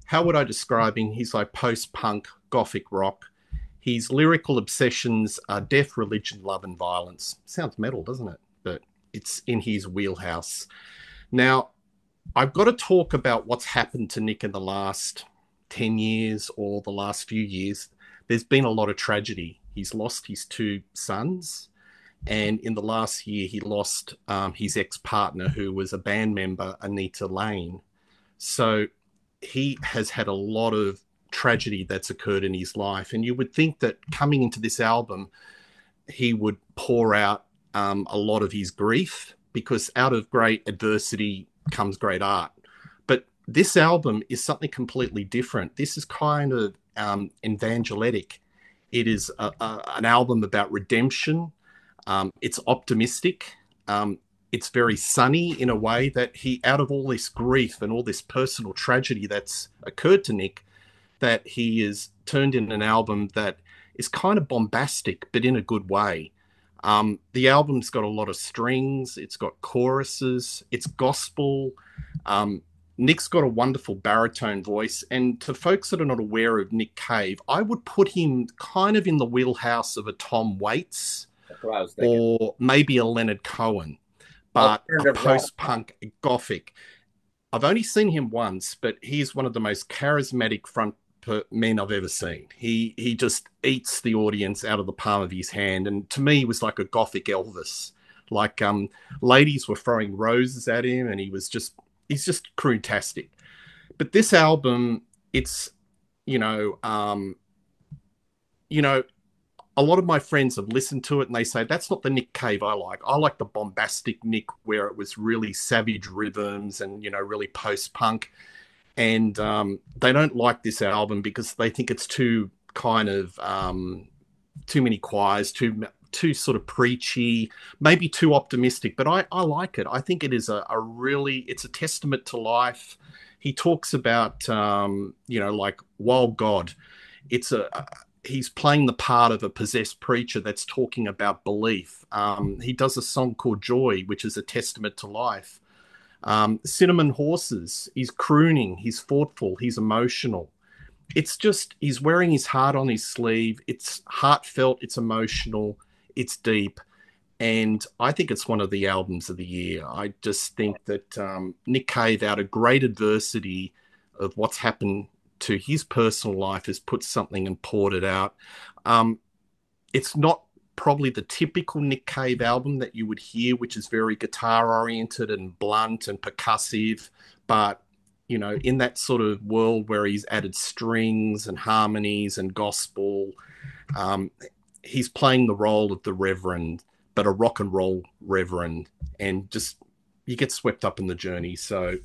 How would I describe him? He's like post-punk, gothic rock. His lyrical obsessions are death, religion, love, and violence. Sounds metal, doesn't it? But it's in his wheelhouse. Now, I've got to talk about what's happened to Nick in the last 10 years or the last few years. There's been a lot of tragedy. He's lost his two sons. And in the last year, he lost his ex-partner, who was a band member, Anita Lane. So he has had a lot of tragedy that's occurred in his life. And you would think that coming into this album, he would pour out a lot of his grief, because out of great adversity comes great art. But this album is something completely different. This is kind of evangelic. It is an album about redemption. It's optimistic. it's very sunny in a way that he, out of all this grief and all this personal tragedy that's occurred to Nick, that he has turned in an album that is kind of bombastic, but in a good way. The album's got a lot of strings, it's got choruses, it's gospel. Um, Nick's got a wonderful baritone voice. And to folks that are not aware of Nick Cave, I would put him kind of in the wheelhouse of a Tom Waits That's what I was thinking. or maybe a Leonard Cohen, but a Alternative rock. post punk gothic. I've only seen him once, but he's one of the most charismatic front men I've ever seen. He just eats the audience out of the palm of his hand, and to me, he was like a gothic Elvis. Like ladies were throwing roses at him, and he's just crootastic. But this album, it's you know um, you know a lot of my friends have listened to it and they say that's not the Nick Cave I like. I like the bombastic Nick where it was really savage rhythms and really post punk. And they don't like this album because they think it's too kind of too many choirs, too sort of preachy, maybe too optimistic. But I like it. I think it is a really it's a testament to life. He talks about like Wild God. It's a he's playing the part of a possessed preacher that's talking about belief. He does a song called Joy, which is a testament to life. Cinnamon Horses, he's crooning, he's thoughtful, he's emotional. It's just, he's wearing his heart on his sleeve. It's heartfelt, it's emotional, it's deep. And I think it's one of the albums of the year. I just think that Nick Cave, out of great adversity of what's happened to his personal life, has put something and poured it out. Um, it's not probably the typical Nick Cave album that you would hear, which is very guitar oriented and blunt and percussive. But, in that sort of world where he's added strings and harmonies and gospel, um, he's playing the role of the reverend, but a rock and roll reverend. And just, you get swept up in the journey. So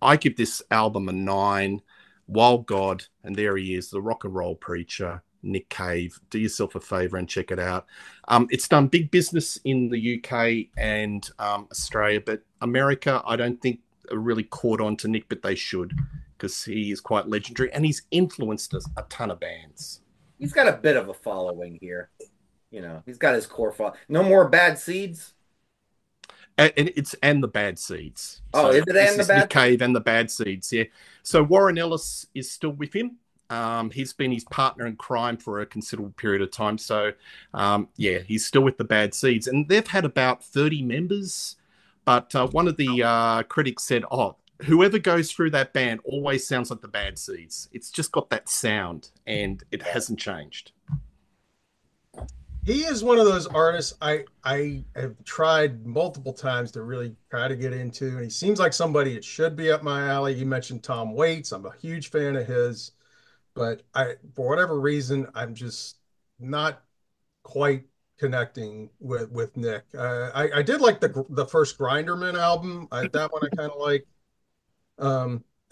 I give this album a 9. Wild God, and there he is, the rock and roll preacher, Nick Cave. Do yourself a favor and check it out. It's done big business in the UK and Australia, but America, I don't think are really caught on to Nick, but they should, because he is quite legendary and he's influenced a ton of bands. He's got a bit of a following here. He's got his core follow. No More Bad Seeds. And the Bad Seeds. Oh, So is it this and the is Bad Nick Cave and the Bad Seeds, yeah. So Warren Ellis is still with him. He's been his partner in crime for a considerable period of time. So, yeah, he's still with the Bad Seeds. And they've had about 30 members. But one of the critics said, oh, whoever goes through that band always sounds like the Bad Seeds. It's just got that sound, and it hasn't changed. He is one of those artists I have tried multiple times to really try to get into, and he seems like somebody it should be up my alley. You mentioned Tom Waits. I'm a huge fan of his, but for whatever reason, I'm just not quite connecting with Nick. I did like the first Grinderman album. That one I kind of like.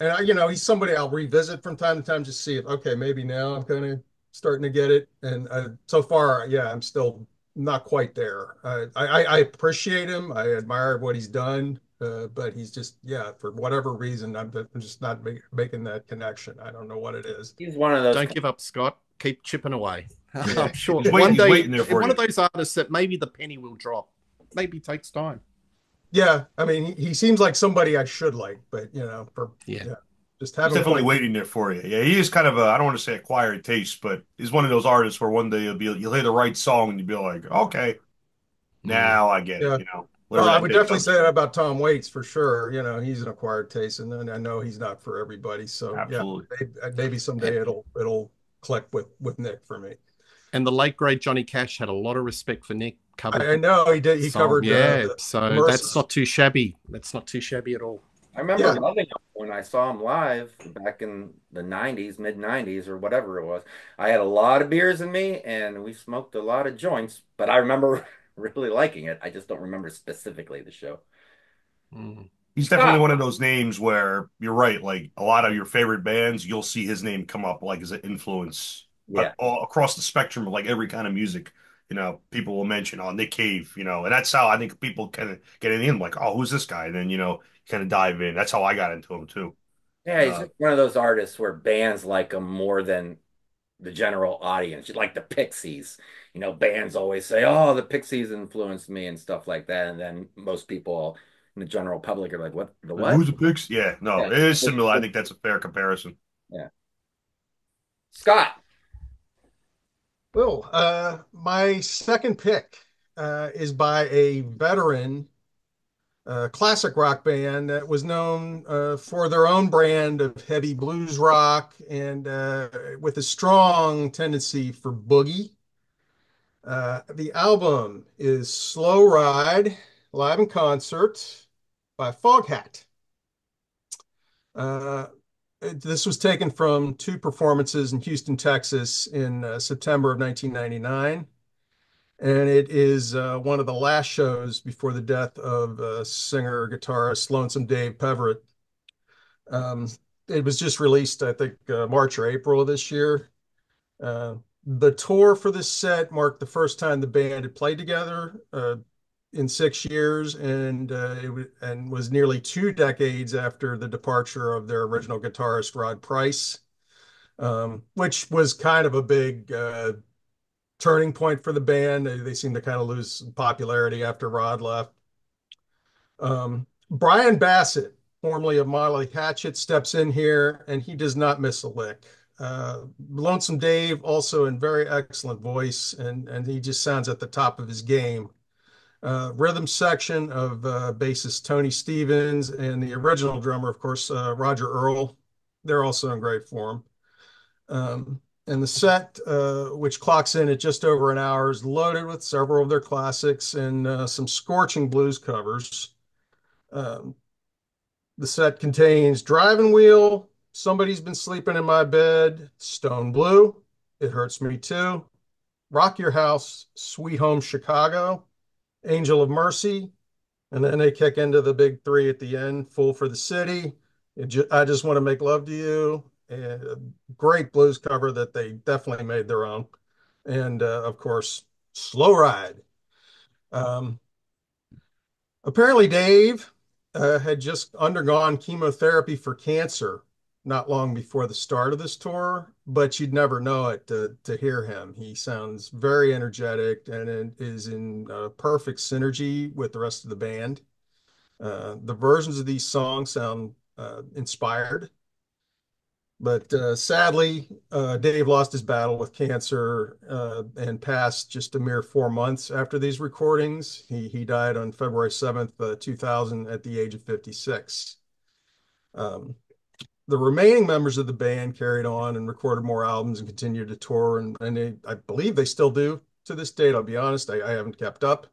And he's somebody I'll revisit from time to time, just see if okay, maybe now I'm kind of starting to get it. And so far, yeah, I'm still not quite there. I appreciate him. I admire what he's done, but he's just, yeah, for whatever reason, I'm just not making that connection. I don't know what it is. He's one of those. Don't give up, Scott. Keep chipping away. Yeah. I'm sure He's one day, waiting there for one you. of those artists that maybe the penny will drop. Maybe it takes time. Yeah, I mean, he seems like somebody I should like, but Yeah. just He's haven't definitely quite. waiting there for you. Yeah, he is kind of a, I don't want to say acquired taste, but he's one of those artists where one day you'll hear the right song and you'll be like, okay, Mm. now I get it, Yeah. Well, whatever I that would day definitely comes. say that about Tom Waits for sure. He's an acquired taste, and then I know he's not for everybody. So yeah, Absolutely. maybe someday it'll click with Nick for me. And the late great Johnny Cash had a lot of respect for Nick. Covered I the know he did. He song, covered yeah. the So that's Mercy. not too shabby. That's not too shabby at all. I remember Yeah, loving him when I saw him live back in the 90s, mid 90s, or whatever it was. I had a lot of beers in me and we smoked a lot of joints, but I remember really liking it. I just don't remember specifically the show. Mm. He's definitely Scott, one of those names where you're right, like a lot of your favorite bands, you'll see his name come up like as an influence yeah. all across the spectrum of like every kind of music people will mention, oh, Nick Cave, and that's how I think people kind of get in, like, oh, who's this guy? And then, kind of dive in. That's how I got into him too. Yeah, he's Uh, just one of those artists where bands like him more than the general audience. Like the Pixies. Bands always say, "Oh, the Pixies influenced me" and stuff like that. And then most people in the general public are like, "What? The what?" who's the picks? Yeah, no, Yeah. it is similar. I think that's a fair comparison. Yeah. Scott. Well, my second pick is by a veteran classic rock band that was known for their own brand of heavy blues rock and with a strong tendency for boogie. The album is Slow Ride, live in concert by Foghat. Uh, this was taken from two performances in Houston, Texas in September of 1999. And it is one of the last shows before the death of singer guitarist Lonesome Dave Peverett. Um, it was just released, I think, March or April of this year. Uh, the tour for this set marked the first time the band had played together in 6 years, and and was nearly 2 decades after the departure of their original guitarist Rod Price, which was kind of a big turning point for the band. They seemed to kind of lose popularity after Rod left. Brian Bassett, formerly of Molly Hatchet, steps in here and he does not miss a lick. Lonesome Dave, also in very excellent voice, and he just sounds at the top of his game. Rhythm section of bassist Tony Stevens and the original drummer, of course, Roger Earl. They're also in great form. And the set, which clocks in at just over an hour, is loaded with several of their classics and some scorching blues covers. Um, the set contains Driving Wheel, Somebody's Been Sleeping in My Bed, Stone Blue, It Hurts Me Too, Rock Your House, Sweet Home Chicago, Angel of Mercy, and then they kick into the big three at the end, Fool for the City, I Just Want to Make Love to You, and a great blues cover that they definitely made their own. And of course, Slow Ride. Um, Apparently, Dave had just undergone chemotherapy for cancer not long before the start of this tour, but you'd never know it to hear him. He sounds very energetic and it is in perfect synergy with the rest of the band. The versions of these songs sound inspired, but sadly, Dave lost his battle with cancer and passed just a mere 4 months after these recordings. He died on February 7th, 2000, at the age of 56. Um, the remaining members of the band carried on and recorded more albums and continued to tour, and I believe they still do to this date. I'll be honest, I haven't kept up,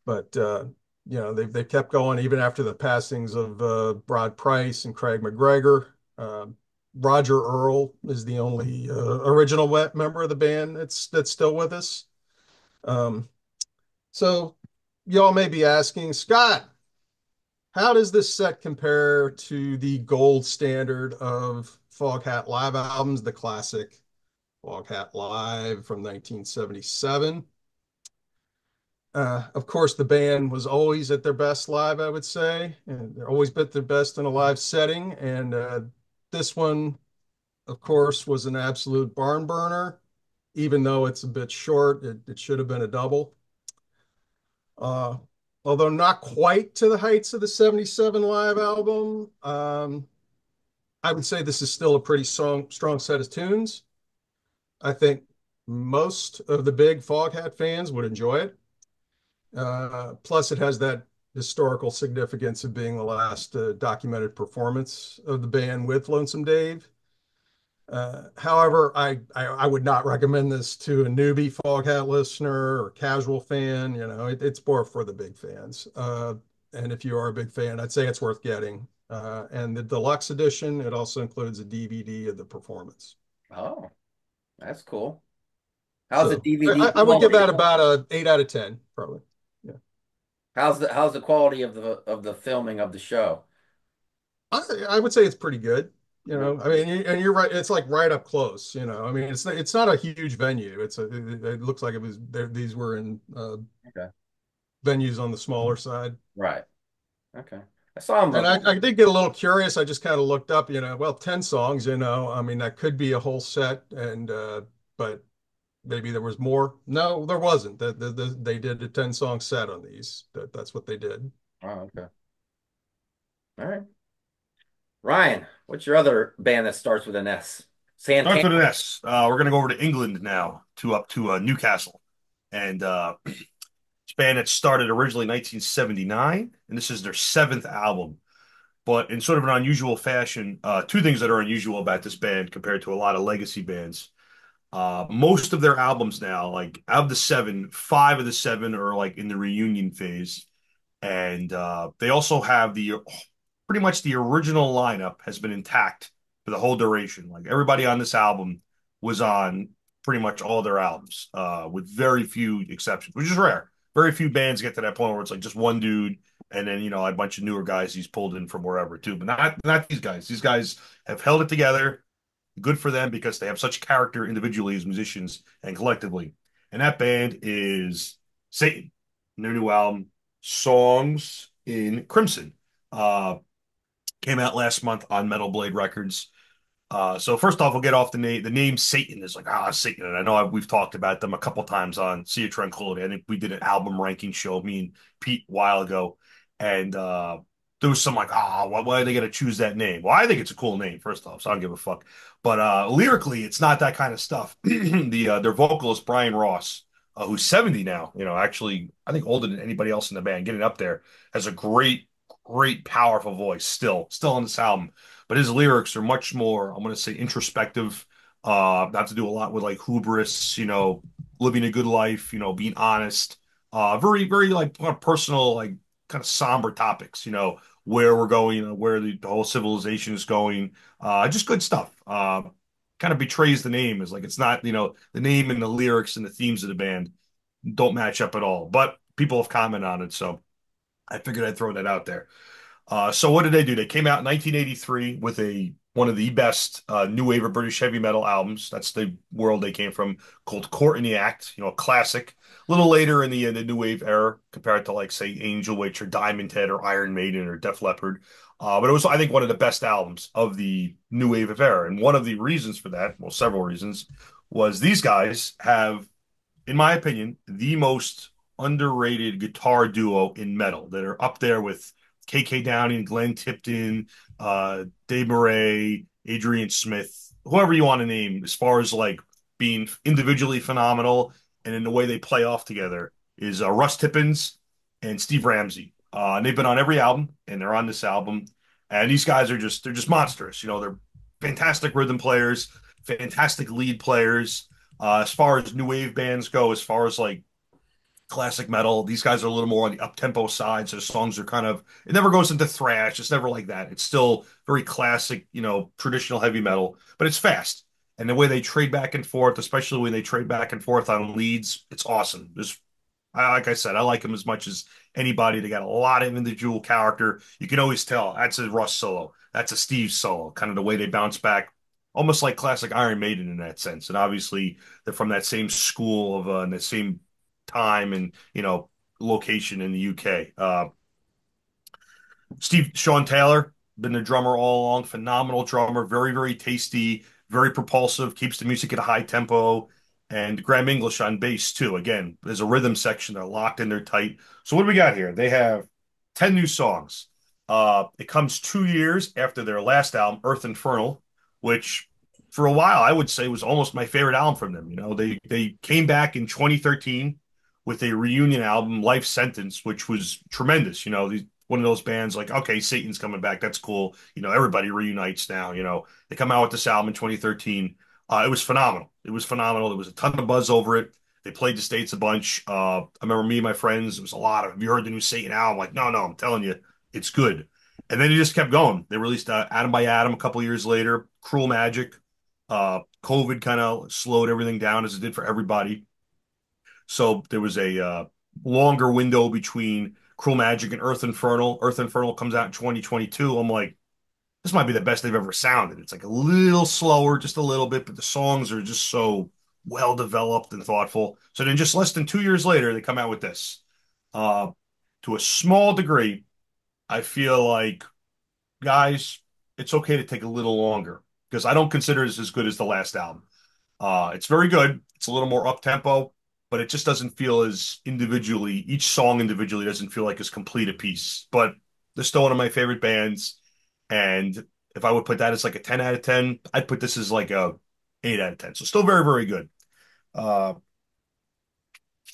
but they've kept going even after the passings of Rod Price and Craig McGregor. Uh, Roger Earl is the only original member of the band that's still with us. Um, so y'all may be asking, Scott, how does this set compare to the gold standard of Foghat live albums, the classic Foghat Live from 1977? Of course, the band was always at their best live, I would say, and they're always at their best in a live setting. And this one, of course, was an absolute barn burner. Even though it's a bit short, it should have been a double. Uh, Although not quite to the heights of the 77 live album, I would say this is still a pretty strong set of tunes. I think most of the big Foghat fans would enjoy it. Plus, it has that historical significance of being the last documented performance of the band with Lonesome Dave. However, I would not recommend this to a newbie Foghat listener or casual fan. It's more for the big fans. And if you are a big fan, I'd say it's worth getting. And the deluxe edition, it also includes a DVD of the performance. Oh, that's cool. How's the So DVD I would give quality? that about a 8 out of 10, probably. Yeah. How's the quality of the filming of the show? I would say it's pretty good. You know, I mean, and you're right. It's like right up close. You know, I mean, it's not a huge venue. It looks like it was there. These were in Okay. venues on the smaller side. Right. Okay. I saw him. And I did get a little curious. I just kind of looked up, well, 10 songs, I mean, that could be a whole set. And, but maybe there was more. No, there wasn't. They did a 10-song set on these. That's what they did. Oh, okay. All right. Ryan, what's your other band that starts with an S? Starts Santana. with an S. We're gonna go over to England now, to up to Newcastle, and it's a band that started originally in 1979, and this is their seventh album. But in sort of an unusual fashion, two things that are unusual about this band compared to a lot of legacy bands. Most of their albums now, like out of the seven, five of the seven are like in the reunion phase, and they also have the pretty much the original lineup has been intact for the whole duration. Like everybody on this album was on pretty much all their albums, with very few exceptions, which is rare. Very few bands get to that point where it's like just one dude, and then a bunch of newer guys he's pulled in from wherever too. But not these guys. These guys have held it together. Good for them because they have such character individually as musicians and collectively. And that band is Satan. Their new album, Songs in Crimson, uh, came out last month on Metal Blade Records. So first off, we'll get off the name. The name Satan is like, Satan. And I know we've talked about them a couple times on Sea of Tranquility. I think we did an album ranking show, me and Pete, a while ago. And there was some like, why are they going to choose that name? Well, I think it's a cool name, first off, so I don't give a fuck. But lyrically, it's not that kind of stuff. Their vocalist, Brian Ross, who's 70 now, actually, I think older than anybody else in the band, getting up there, has a great, powerful voice still on this album, but his lyrics are much more, I'm going to say, introspective. Not to do a lot with like hubris, living a good life, being honest. Very, very like kind of personal, like kind of somber topics, where we're going, where the whole civilization is going. Just good stuff. Kind of betrays the name, is like it's not, the name and the lyrics and the themes of the band don't match up at all. But people have commented on it, so I figured I'd throw that out there. So what did they do? They came out in 1983 with a one of the best new wave of British heavy metal albums. That's the world they came from, called Court in the Act. A classic. A little later in the new wave era, compared to like say Angel Witch or Diamond Head or Iron Maiden or Def Leppard. But it was, I think, one of the best albums of the new wave of era. And one of the reasons for that, well, several reasons, was these guys have, in my opinion, the most underrated guitar duo in metal, that are up there with KK Downing, Glenn Tipton, Dave Murray, Adrian Smith, whoever you want to name, as far as like being individually phenomenal and in the way they play off together, is Russ Tippins and Steve Ramsey. And they've been on every album, and they're on this album. And these guys are just, they're just monstrous. They're fantastic rhythm players, fantastic lead players. As far as new wave bands go, as far as like classic metal, these guys are a little more on the up tempo side. So the songs are kind of, it never goes into thrash. It's never like that. It's still very classic, traditional heavy metal, but it's fast. And the way they trade back and forth, especially when they trade back and forth on leads, it's awesome. Like I said, I like them as much as anybody. They got a lot of individual character. You can always tell that's a Russ solo, that's a Steve solo, kind of the way they bounce back, almost like classic Iron Maiden in that sense. And obviously, they're from that same school of and the same time and location in the UK. Sean Taylor, been the drummer all along, phenomenal drummer, very, very tasty, very propulsive, keeps the music at a high tempo. And Graham English on bass too. Again, there's a rhythm section. They're locked in, they're tight. So what do we got here? They have 10 new songs. It comes 2 years after their last album, Earth Infernal, which for a while I would say was almost my favorite album from them. They came back in 2013 with a reunion album, Life Sentence, which was tremendous. One of those bands like, okay, Satan's coming back. That's cool. Everybody reunites now. They come out with this album in 2013. It was phenomenal. It was phenomenal. There was a ton of buzz over it. They played the States a bunch. I remember me and my friends, it was a lot of, have you heard the new Satan album? I'm like, no, I'm telling you, it's good. And then it just kept going. They released Atom by Atom a couple years later, Cruel Magic. COVID kind of slowed everything down as it did for everybody. So there was a longer window between Cruel Magic and Earth Infernal. Earth Infernal comes out in 2022. I'm like, this might be the best they've ever sounded. It's like a little slower, just a little bit, but the songs are just so well developed and thoughtful. So then just less than 2 years later, they come out with this. Uh, to a small degree, I feel like, guys, it's okay to take a little longer because I don't consider this as good as the last album. It's very good. It's a little more up tempo, but it just doesn't feel as individually, each song individually doesn't feel like as complete a piece. But they're still one of my favorite bands. And if I would put that as like a 10 out of 10, I'd put this as like a 8 out of 10. So still very, very good. Uh,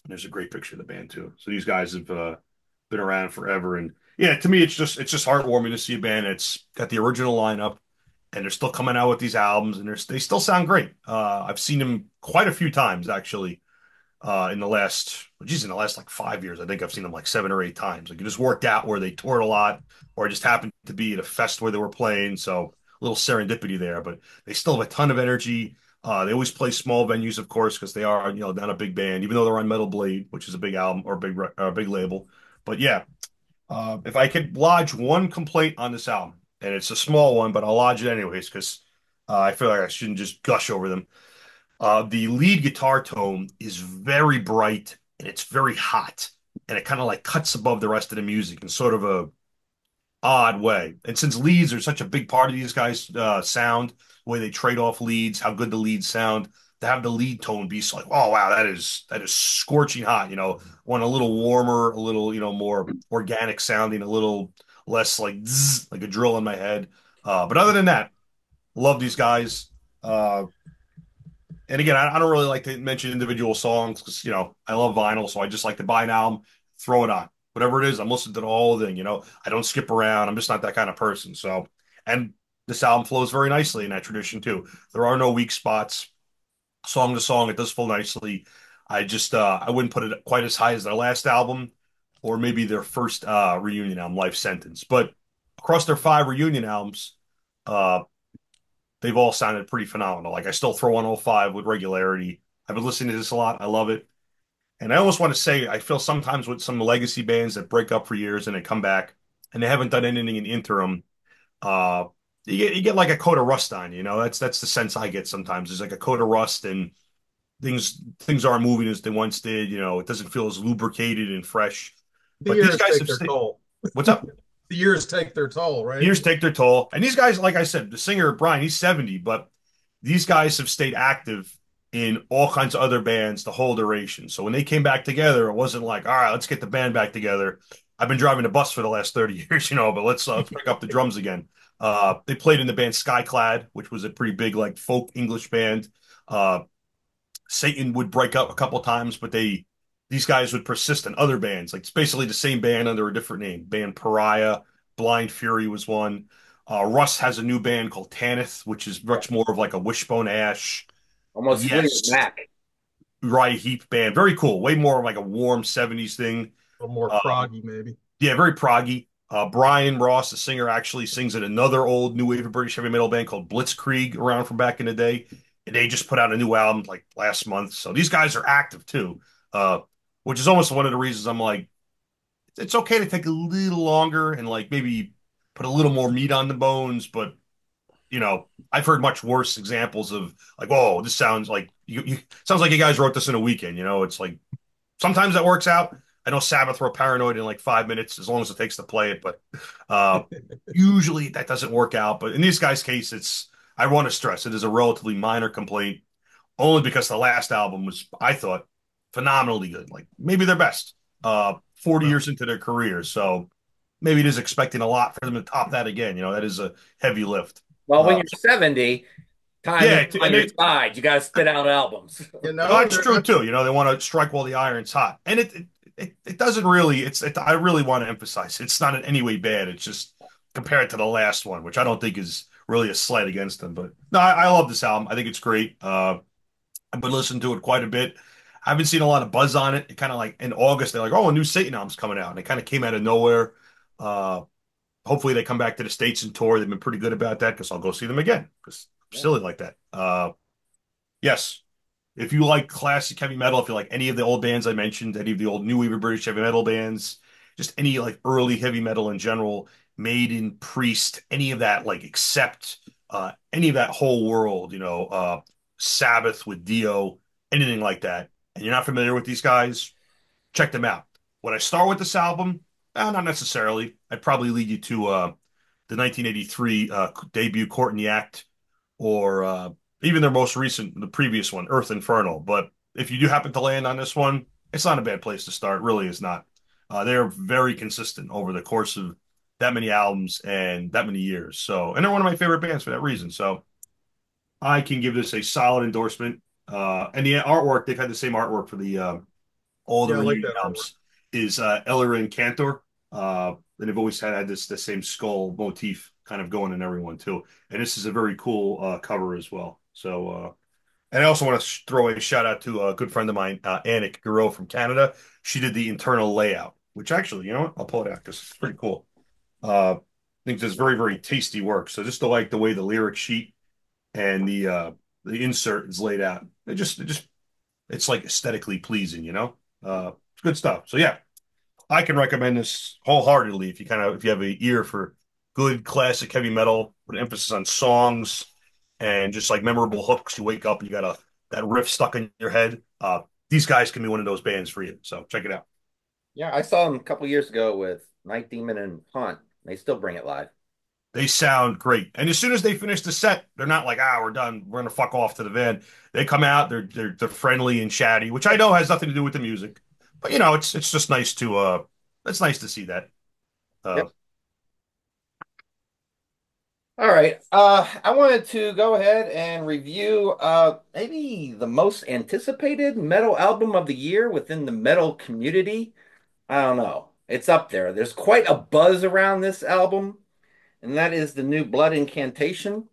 there's a great picture of the band too. So these guys have been around forever. And yeah, to me, it's just heartwarming to see a band that's got the original lineup and they're still coming out with these albums and they still sound great. I've seen them quite a few times actually in the last like 5 years. I think I've seen them like 7 or 8 times. Like it just worked out where they toured a lot, or I just happened to be at a fest where they were playing. So a little serendipity there, but they still have a ton of energy. They always play small venues, of course, because they are, not a big band, even though they're on Metal Blade, which is a big album or big label. But yeah, if I could lodge one complaint on this album, and it's a small one, but I'll lodge it anyways because I feel like I shouldn't just gush over them. The lead guitar tone is very bright and it's very hot, and it kind of like cuts above the rest of the music in sort of a odd way. And since leads are such a big part of these guys' sound, the way they trade off leads, how good the leads sound, to have the lead tone be so like, oh wow, that is scorching hot. Want a little warmer, a little more organic sounding, a little less like zzz, like a drill in my head. But other than that, love these guys. Uh, and again, I don't really like to mention individual songs because, I love vinyl. So I just like to buy an album, throw it on. Whatever it is, I'm listening to the whole thing. I don't skip around. I'm just not that kind of person. So, and this album flows very nicely in that tradition too. There are no weak spots. Song to song, it does flow nicely. I wouldn't put it quite as high as their last album or maybe their first reunion album, Life Sentence. But across their 5 reunion albums, uh, they've all sounded pretty phenomenal. Like I still throw on '05 with regularity. I've been listening to this a lot. I love it. And I almost want to say I feel sometimes with some legacy bands that break up for years and they come back and they haven't done anything in the interim. Uh, you get like a coat of rust on, that's the sense I get sometimes. There's like a coat of rust and things aren't moving as they once did. It doesn't feel as lubricated and fresh. The But these years guys take have their stayed. toll. What's up? The years take their toll, right? Years take their toll. And these guys, like I said, the singer Brian, he's 70, but these guys have stayed active in all kinds of other bands the whole duration. So when they came back together, it wasn't like, all right, let's get the band back together. I've been driving a bus for the last 30 years, but let's pick up the drums again. They played in the band Skyclad, which was a pretty big like folk English band. Uh, Satan would break up a couple times, but these guys would persist in other bands. Like it's basically the same band under a different name. Band Pariah, Blind Fury was one. Russ has a new band called Tanith, which is Yeah. much more of like a Wishbone Ash. Almost Fleetwood Yes, Mac. Uriah Heep band. Very cool. Way more of like a warm 70s thing. A little more Uh, proggy, maybe. yeah, very proggy. Brian Ross, the singer, actually sings in another old new wave of British heavy metal band called Blitzkrieg around from back in the day. And they just put out a new album like last month. So these guys are active too, uh, which is almost one of the reasons I'm like, it's okay to take a little longer and like maybe put a little more meat on the bones. But, I've heard much worse examples of like, oh, this sounds like sounds like you guys wrote this in a weekend. It's like sometimes that works out. I know Sabbath were Paranoid in like 5 minutes, as long as it takes to play it, but uh, usually that doesn't work out. But in this guy's case, I want to stress it is a relatively minor complaint, only because the last album was, I thought, phenomenally good. Like maybe their best, 40 Well, years into their career. So maybe it is expecting a lot for them to top that again. That is a heavy lift. Well, when Uh, you're 70, time is yeah, on and your side. You got to spit out albums. That's they're true too. They want to strike while the iron's hot, and it doesn't really. I really want to emphasize it's not in any way bad. It's just compared to the last one, which I don't think is really a slight against them. But no, I love this album. I think it's great. I've been listening to it quite a bit. I haven't seen a lot of buzz on it. It kind of like in August they're like, oh, a new Satan album's coming out, and it kind of came out of nowhere. Uh, Hopefully they come back to the States and tour. They've been pretty good about that because I'll go see them again because I'm Yeah. silly like that. Yes. If you like classic heavy metal, if you like any of the old bands I mentioned, any of the old new wave of British heavy metal bands, just any like early heavy metal in general, Maiden, Priest, any of that, like except any of that whole world, Sabbath with Dio, anything like that, and you're not familiar with these guys, check them out. Would I start with this album? Not necessarily. I'd probably lead you to the 1983 debut Court in the Act, or even their most recent, the previous one, Earth Infernal. But if you do happen to land on this one, it's not a bad place to start. Really is not. They're very consistent over the course of that many albums and that many years. So, and they're one of my favorite bands for that reason. So, I can give this a solid endorsement. And the artwork, they've had the same artwork for the all the Yeah, I like reunion that artwork. albums is Eller and Cantor. And they've always had this the same skull motif kind of going in everyone too. And this is a very cool cover as well. So and I also want to throw a shout out to a good friend of mine, Anik Giro from Canada. She did the internal layout, which actually, you know what? I'll pull it out because it's pretty cool. I think it's very, very tasty work. So just to like the way the lyric sheet and the insert is laid out. It just it's like aesthetically pleasing, you know? It's good stuff. So yeah, I can recommend this wholeheartedly if you have an ear for good classic heavy metal with an emphasis on songs and just like memorable hooks. You wake up and you got that riff stuck in your head. These guys can be one of those bands for you. So check it out. Yeah, I saw them a couple years ago with Night Demon and Haunt. They still bring it live. They sound great. And as soon as they finish the set, they're not like, we're done. We're gonna fuck off to the van. They come out, they're friendly and chatty, which I know has nothing to do with the music. But it's just nice to it's nice to see that. Uh Yep. All right. I wanted to go ahead and review maybe the most anticipated metal album of the year within the metal community. I don't know. It's up there. There's quite a buzz around this album, and that is the new Blood Incantation.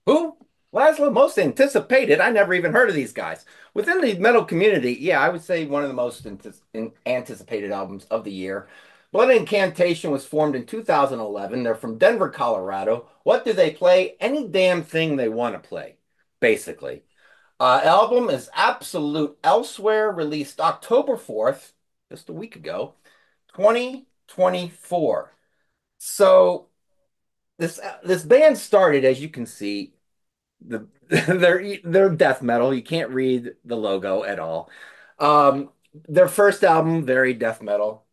Who? Laszlo, most anticipated. I never even heard of these guys. Within the metal community, yeah, I would say one of the most anticipated albums of the year. Blood Incantation was formed in 2011. They're from Denver, Colorado. What do they play? Any damn thing they want to play, basically. Album is Absolute Elsewhere, released October 4th, just a week ago, 2024. So this band started, as you can see, they're death metal. You can't read the logo at all. Um, their first album, very death metal.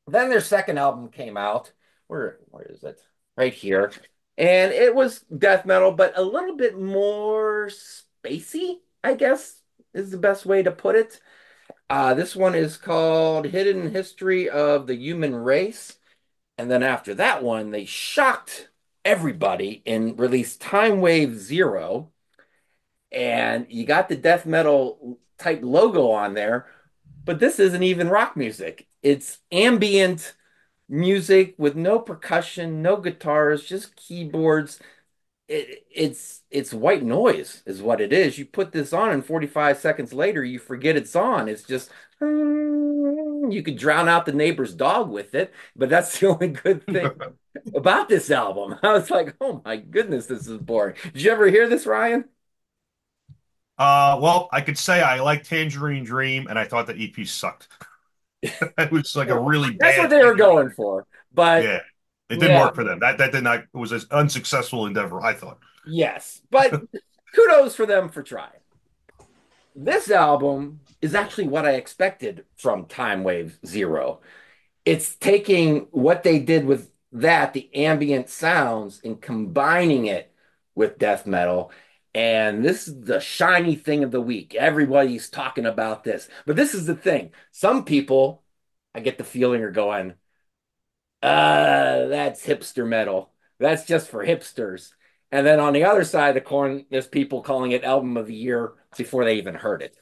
Then their second album came out. Where is it? Right here. And it was death metal, but a little bit more spacey, I guess is the best way to put it. This one is called Hidden History of the Human Race. And then after that one, they shocked everybody and released Time Wave Zero, and you got the death metal type logo on there, but this isn't even rock music. It's ambient music with no percussion, no guitars, just keyboards. It's white noise is what it is. You put this on and 45 seconds later you forget it's on. It's just you could drown out the neighbor's dog with it, but that's the only good thing about this album. I was like, "Oh my goodness, this is boring." Did you ever hear this, Ryan? well, I could say I like Tangerine Dream and I thought the EP sucked. It was like a really That's what bad they were Tangerine. going for. But Yeah. It didn't yeah, work for them. That did not it was an unsuccessful endeavor, I thought. yes. But kudos for them for trying. This album is actually what I expected from Time Wave Zero. It's taking what they did with that, the ambient sounds, and combining it with death metal. And this is the shiny thing of the week. Everybody's talking about this. But this is the thing. Some people, I get the feeling, are going, that's hipster metal. That's just for hipsters. And then on the other side of the coin, there's people calling it album of the year before they even heard it.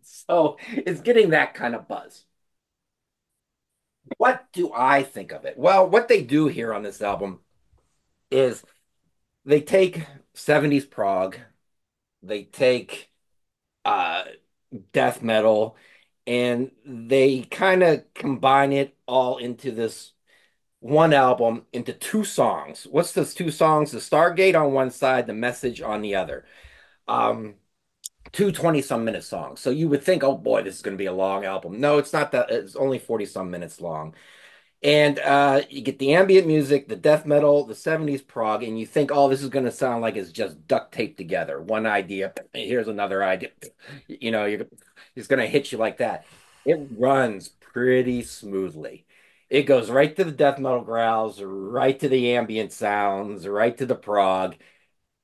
So it's getting that kind of buzz. What do I think of it? Well, what they do here on this album is they take 70s prog, they take uh death metal, and they kind of combine it all into this one album into two songs. What's those two songs? The Stargate on one side, the Message on the other. Um, two 20 some minute songs. So you would think, oh boy, this is going to be a long album. No, it's not that. It's only 40 some minutes long. And you get the ambient music, the death metal, the 70s prog, and you think, oh, this is going to sound like it's just duct taped together. One idea, here's another idea. It's going to hit you like that. It runs pretty smoothly. It goes right to the death metal growls, right to the ambient sounds, right to the prog,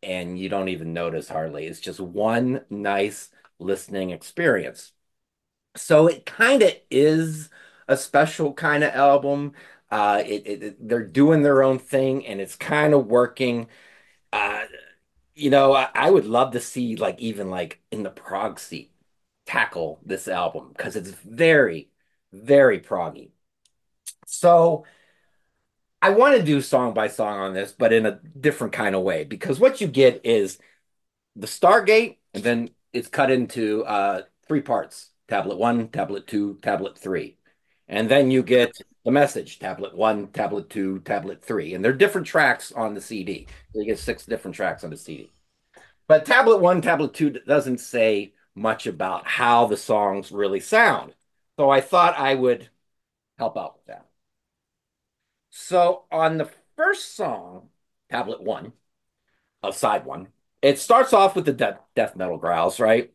and you don't even notice hardly. It's just one nice listening experience. So it kind of is a special kind of album. They're doing their own thing and it's kind of working. Uh, I would love to see like even like in the prog seat tackle this album because it's very, very proggy. So I want to do song by song on this, but in a different kind of way because what you get is the Stargate, and then it's cut into three parts: tablet one, tablet two, tablet three. And then you get the message: tablet one, tablet two, tablet three. And they're different tracks on the CD. You get six different tracks on the CD. But tablet one, tablet two doesn't say much about how the songs really sound. So I thought I would help out with that. So on the first song, tablet one of side one, it starts off with the death metal growls, right?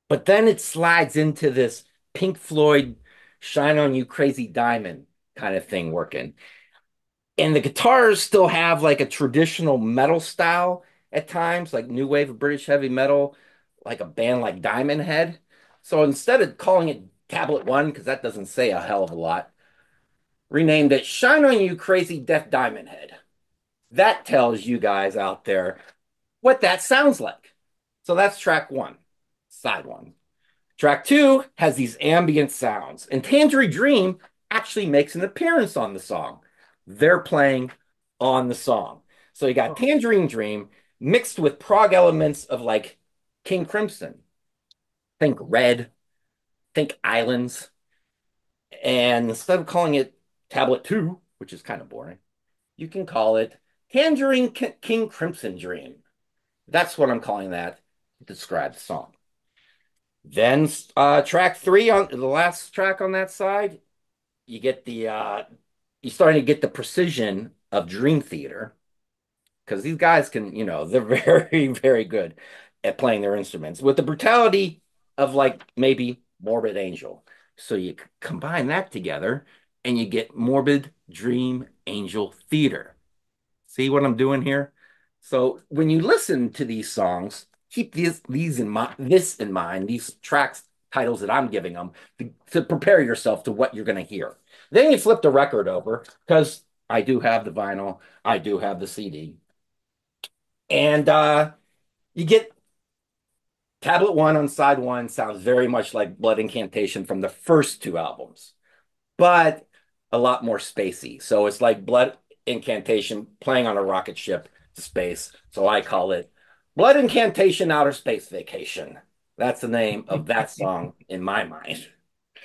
But then it slides into this Pink Floyd Shine On You Crazy Diamond kind of thing working. And the guitars still have like a traditional metal style at times, like new wave of British heavy metal, like a band like Diamond Head. So instead of calling it Tablet One, because that doesn't say a hell of a lot, renamed it Shine On You Crazy Death Diamond Head. That tells you guys out there what that sounds like. So that's track one, side one. Track two has these ambient sounds, and Tangerine Dream actually makes an appearance on the song. They're playing on the song. So you got Oh, Tangerine Dream mixed with prog elements of like King Crimson. Think Red, think Islands. And instead of calling it Tablet 2, which is kind of boring, you can call it Tangerine King Crimson Dream. That's what I'm calling that to describe the song. Then track three on the last track on that side, you get you're starting to get the precision of Dream Theater because these guys can, they're very, very good at playing their instruments with the brutality of like maybe Morbid Angel. So you combine that together and you get Morbid Dream Angel Theater. See what I'm doing here? So when you listen to these songs, keep these in mind, this in mind, these tracks titles that I'm giving them to prepare yourself to what you're going to hear. Then you flip the record over because I do have the vinyl, I do have the CD, and you get tablet one on side one sounds very much like Blood Incantation from the first two albums, but a lot more spacey. So it's like Blood Incantation playing on a rocket ship to space. So I call it Blood Incantation Outer Space Vacation. That's the name of that song in my mind.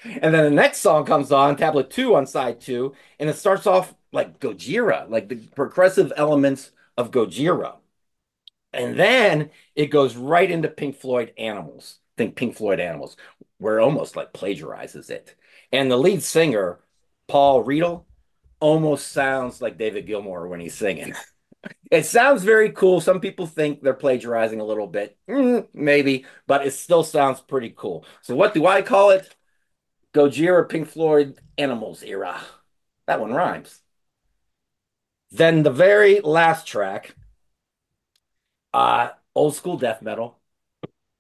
And then the next song comes on, tablet two on side two, and it starts off like Gojira, like the progressive elements of Gojira. And then it goes right into Pink Floyd Animals. Think Pink Floyd Animals, where it almost like plagiarizes it. And the lead singer, Paul Riedel, almost sounds like David Gilmour when he's singing. It sounds very cool. Some people think they're plagiarizing a little bit, maybe, but it still sounds pretty cool. So what do I call it? Gojira Pink Floyd Animals era. That one rhymes. Then the very last track, old school death metal,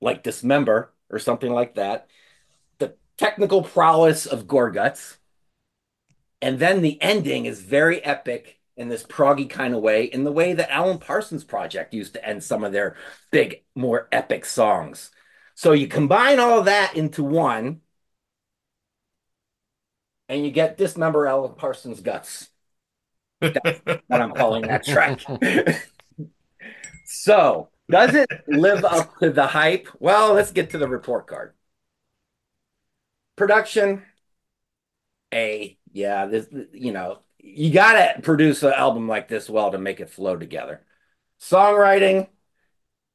like Dismember or something like that. The technical prowess of Gorguts. And then the ending is very epic in this proggy kind of way, in the way that Alan Parsons Project used to end some of their big, more epic songs. So you combine all of that into one, and you get Dismember Alan Parsons Guts. That's what I'm calling that track. So, does it live up to the hype? Well, let's get to the report card. Production, A. Yeah, this, you got to produce an album like this well to make it flow together. Songwriting,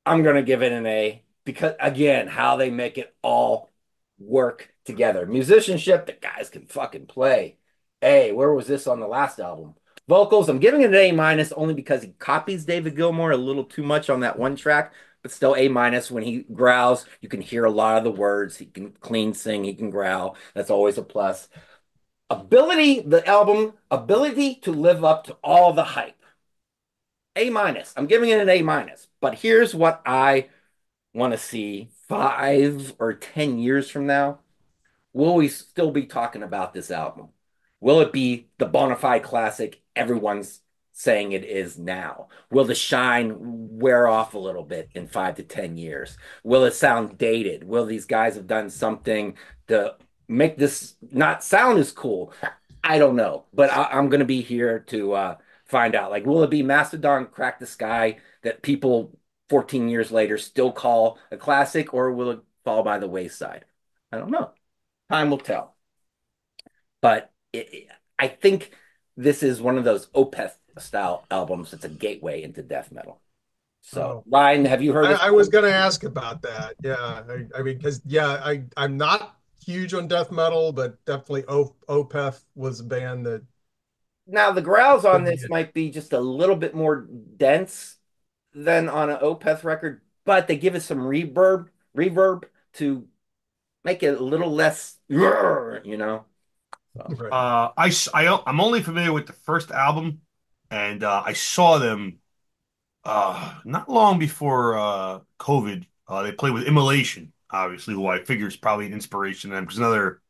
I'm going to give it an A because, again, how they make it all work together. Musicianship, the guys can fucking play. Hey, where was this on the last album? Vocals, I'm giving it an A minus only because he copies David Gilmour a little too much on that one track, but still A minus. When he growls, you can hear a lot of the words. He can clean sing, he can growl. That's always a plus. The album, ability to live up to all the hype. A minus. I'm giving it an A minus. But here's what I want to see 5 or 10 years from now. Will we still be talking about this album? Will it be the bona fide classic everyone's saying it is now? Will the shine wear off a little bit in 5 to 10 years? Will it sound dated? Will these guys have done something to make this not sound as cool? I don't know, but I'm going to be here to find out. Like, will it be Mastodon Crack the Sky that people 14 years later still call a classic, or will it fall by the wayside? I don't know. Time will tell. But I think this is one of those Opeth style albums that's a gateway into death metal. So, Oh, Ryan, have you heard this I was album? going to ask about that. Yeah, I mean, because yeah, I'm not huge on death metal, but definitely Opeth was a band that Now, the growls on could be this it. might be just a little bit more dense than on an Opeth record, but they give it some reverb to make it a little less, you know? So, Right. I'm only familiar with the first album, and I saw them not long before COVID. They played with Immolation, obviously, who I figure is probably an inspiration to them because another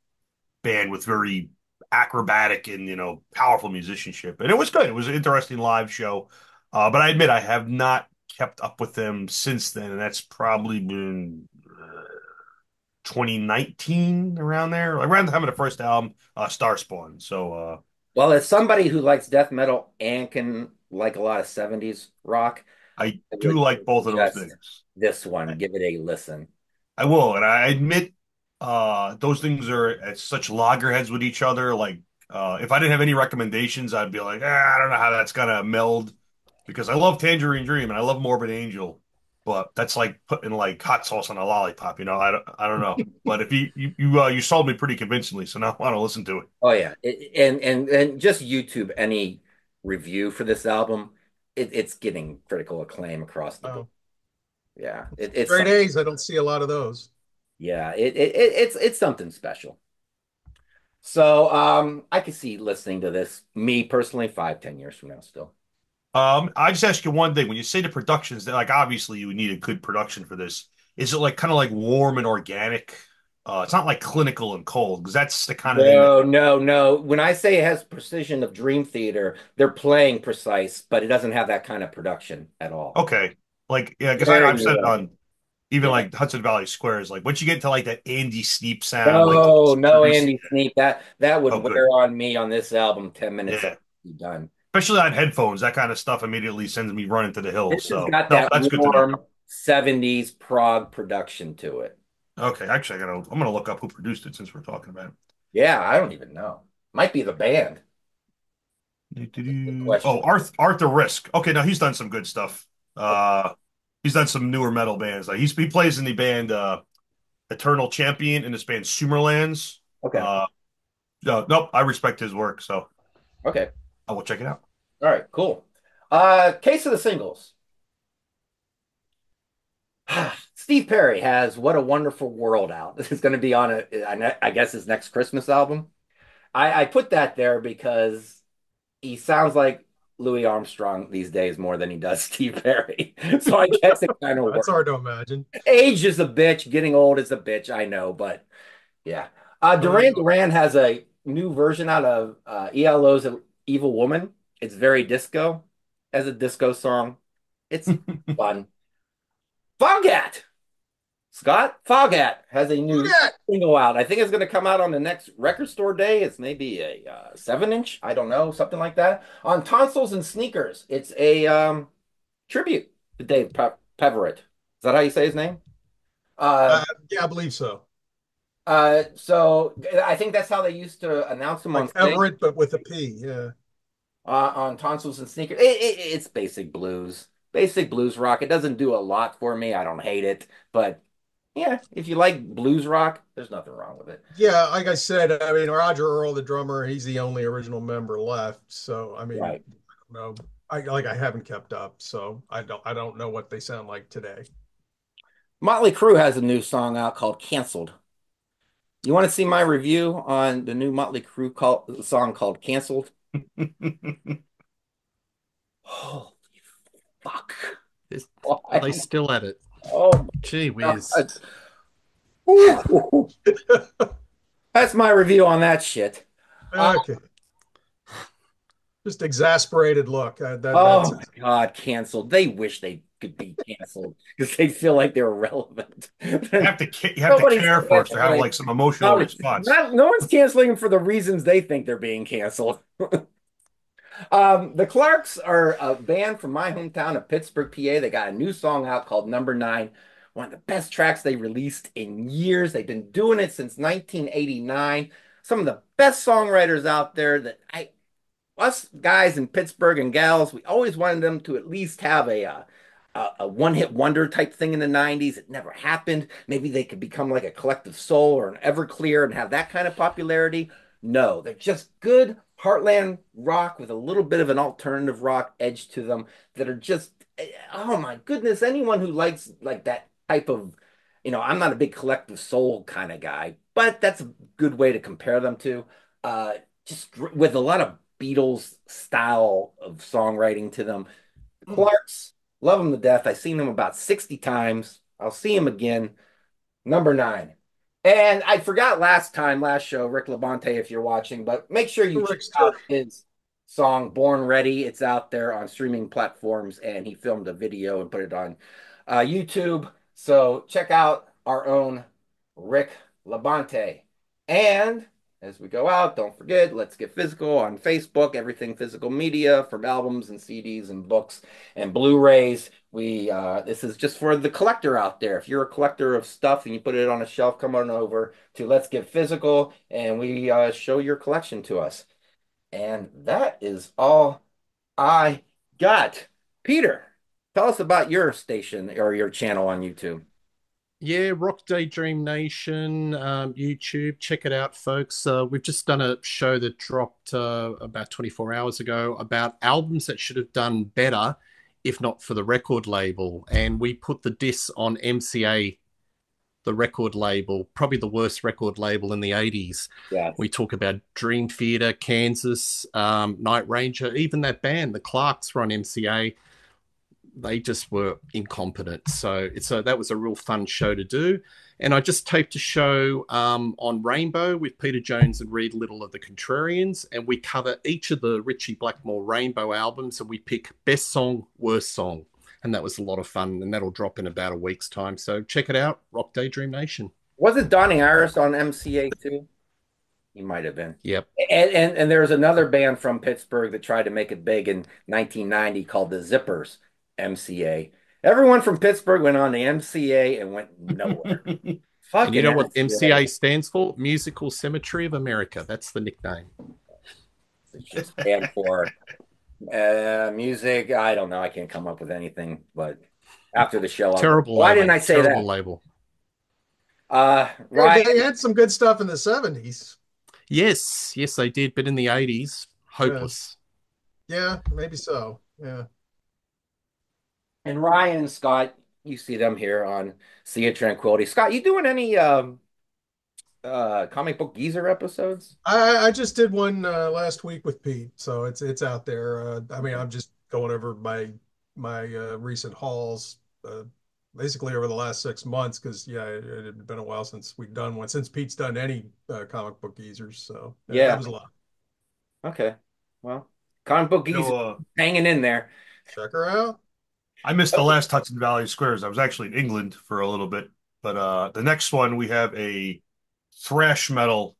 band with very acrobatic and powerful musicianship, and it was good. It was an interesting live show, but I admit I have not kept up with them since then, and that's probably been 2019 around there, around the time of the first album, Starspawn. So well, as somebody who likes death metal and can like a lot of 70s rock, I I do would like both of those suggest things. this one. Give it a listen. I will, and I admit those things are at such loggerheads with each other. Like if I didn't have any recommendations, I'd be like, I don't know how that's gonna meld because I love Tangerine Dream and I love Morbid Angel, but that's like putting like hot sauce on a lollipop. I don't know. But if you sold me pretty convincingly, so now I want to listen to it. Oh yeah, and just YouTube any review for this album, it's getting critical acclaim across the board. Oh, Yeah, it's straight A's. I don't see a lot of those. yeah, it's something special. So I could see listening to this, me personally, 5, 10 years from now still. I just ask you one thing. When you say the productions, that like obviously you would need a good production for this. Is it like kind of like warm and organic? It's not like clinical and cold because that's the kind of thing that. No, no, no. When I say it has precision of Dream Theater, they're playing precise, but it doesn't have that kind of production at all. Okay, like yeah, because Very I've said it nuanced. on even Yeah. like Hudson Valley Squares. Like once you get to like that Andy Sneap sound, like No, no, produced. Andy Sneap. That would Oh, wear good. on me on this album 10 minutes Yeah, after it's done. especially on headphones. That kind of stuff immediately sends me running to the hills. This has So got no, that that's good to know. warm 70s prog production to it. Okay, actually, I'm gonna look up who produced it since we're talking about Yeah, I don't even know. Might be the band. it. Good Oh, question. Arthur Risk. Okay, now he's done some good stuff. He's done some newer metal bands. Like he plays in the band Eternal Champion in this band Sumerlands. Okay. Uh, no, nope, I respect his work, so Okay. I will check it out. All right, cool. Case of the singles. Steve Perry has What a Wonderful World out. This is going to be on I guess his next Christmas album. I put that there because he sounds like Louis Armstrong these days more than he does Steve Perry. So I guess it kind of That's works. hard to imagine. Age is a bitch, getting old is a bitch, I know, but yeah. Duran Uh, Duran has a new version out of ELO's Evil Woman. It's very disco as a disco song. It's fun. Foghat. Scott Foghat has a new Forget. single out. I think it's going to come out on the next record store day. It's maybe a 7 inch. I don't know, something like that. On Tonsils and Sneakers. It's a tribute to Dave Peverett. Is that how you say his name? Uh, Yeah, I believe so. so I think that's how they used to announce him on Like stage Everett, but with a P. Yeah. on Tonsils and Sneakers. It's basic blues rock. It doesn't do a lot for me. I don't hate it, but Yeah, if you like blues rock, there's nothing wrong with it. Yeah, like I said, I mean Roger Earl, the drummer, he's the only original member left. So I mean, Right. I don't know. I haven't kept up, so I don't know what they sound like today. Motley Crue has a new song out called Canceled. You want to see my review on the new Motley Crue song called Canceled? Holy fuck. Are they Why? still at it? Oh Gee my whiz. God. Ooh. That's my review on that shit. Uh, Okay, just exasperated look. That's oh my God, canceled. They wish they could be canceled because they feel like they're irrelevant. You have to Nobody's care first to have canceling. like some emotional response. No one's canceling them for the reasons they think they're being canceled. The Clarks are a band from my hometown of Pittsburgh, PA. They got a new song out called Number Nine, one of the best tracks they released in years. They've been doing it since 1989. Some of the best songwriters out there that us guys in Pittsburgh and gals, we always wanted them to at least have a one-hit wonder type thing in the 90s. It never happened. Maybe they could become like a Collective Soul or an Everclear and have that kind of popularity. No, they're just good heartland rock with a little bit of an alternative rock edge to them that are just, oh my goodness, anyone who likes like that type of, I'm not a big Collective Soul kind of guy, but that's a good way to compare them to. Uh, just with a lot of Beatles style of songwriting to them. The Clarks, love them to death. I've seen them about 60 times. I'll see them again. Number nine. And I forgot last show, Rick Labonte, if you're watching, but make sure you check Rickster. out his song Born Ready. It's out there on streaming platforms, and he filmed a video and put it on YouTube. So check out our own Rick Labonte. And as we go out, don't forget, let's get physical on Facebook, everything physical media from albums and CDs and books and Blu-rays. We this is just for the collector out there. If you're a collector of stuff and you put it on a shelf, come on over to Let's Get Physical and we show your collection to us. And that is all I got. Peter, tell us about your station or your channel on YouTube. Yeah, Rock Daydream Nation, YouTube. Check it out, folks. We've just done a show that dropped about 24 hours ago about albums that should have done better if not for the record label. And we put the diss on MCA, the record label, probably the worst record label in the 80s. Yes. We talk about Dream Theater, Kansas, Night Ranger, even that band, the Clarks, were on MCA. They just were incompetent. So that was a real fun show to do. And I just taped a show on Rainbow with Peter Jones and Reed Little of the Contrarians, and we cover each of the Ritchie Blackmore Rainbow albums, and we pick best song, worst song, and that was a lot of fun. And that'll drop in about a week's time. So check it out, Rock Daydream Nation. Was it Donnie Iris on MCA too? He might have been. Yep. And there was another band from Pittsburgh that tried to make it big in 1990 called the Zippers, MCA. Everyone from Pittsburgh went on the MCA and went nowhere. And you Fucking know what MCA. MCA stands for? Musical Cemetery of America. That's the nickname. It should stand for music. I don't know. I can't come up with anything. But after the show, I'll go. Terrible Why didn't label. I say Terrible that? label. Hey, Ryan, they had some good stuff in the 70s. Yes, yes, they did. But in the 80s, Yeah, hopeless. yeah, maybe so. Yeah. and Ryan and Scott, you see them here on Sea of Tranquility. Scott, you doing any comic book geezer episodes? I just did one last week with Pete, so it's out there. I mean, I'm just going over my recent hauls, basically over the last 6 months, because yeah, it had been a while since we've done one, since Pete's done any comic book geezers. So yeah, that Yeah. was a lot. Okay. Well, comic book You geezer know, hanging in there. Check her out. I missed the last Hudson Valley Squares. I was actually in England for a little bit, but the next one we have a thrash metal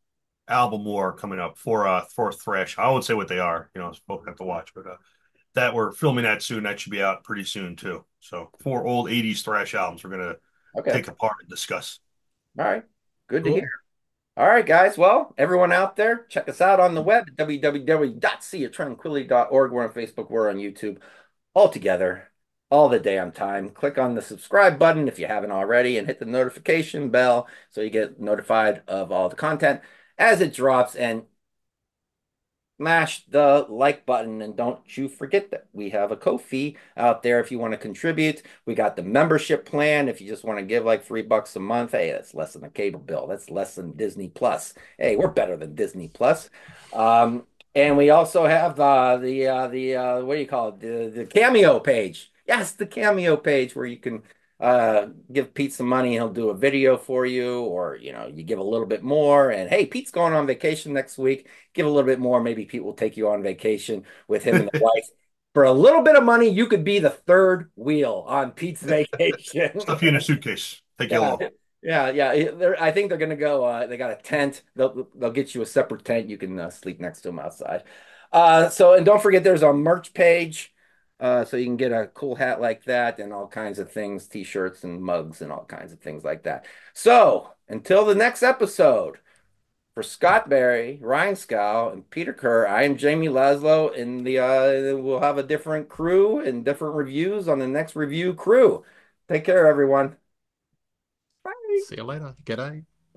album war coming up for thrash. I won't say what they are. Folks have to watch, but that we're filming that soon. That should be out pretty soon too. So 4 old '80s thrash albums we're gonna Okay. take apart and discuss. All right. Good to hear. Cool. All right, guys. Well, everyone out there, check us out on the web at www.seatranquility.org. We're on Facebook. We're on YouTube all together. all the damn time. Click on the subscribe button if you haven't already and hit the notification bell so you get notified of all the content as it drops. And smash the like button, and don't you forget that we have a Ko-fi out there if you want to contribute. We got the membership plan if you just want to give like $3 a month. Hey, that's less than a cable bill. That's less than Disney Plus. Hey, we're better than Disney Plus. Um, and we also have the what do you call it? The Cameo page. Yes, the Cameo page where you can give Pete some money, he'll do a video for you, or you give a little bit more. And hey, Pete's going on vacation next week. Give a little bit more. Maybe Pete will take you on vacation with him and the wife. For a little bit of money, you could be the third wheel on Pete's vacation. Stuff you in a suitcase. Take you Yeah, along. yeah. I think they're gonna go. They got a tent. They'll get you a separate tent. You can sleep next to them outside. And don't forget, there's a merch page, so you can get a cool hat like that and all kinds of things, t-shirts and mugs and all kinds of things like that. So until the next episode, for Scott Barry, Ryan Scow, and Peter Kerr, I am Jamie Laszlo, and we'll have a different crew and different reviews on the next review crew. Take care, everyone. Bye. See you later. G'day.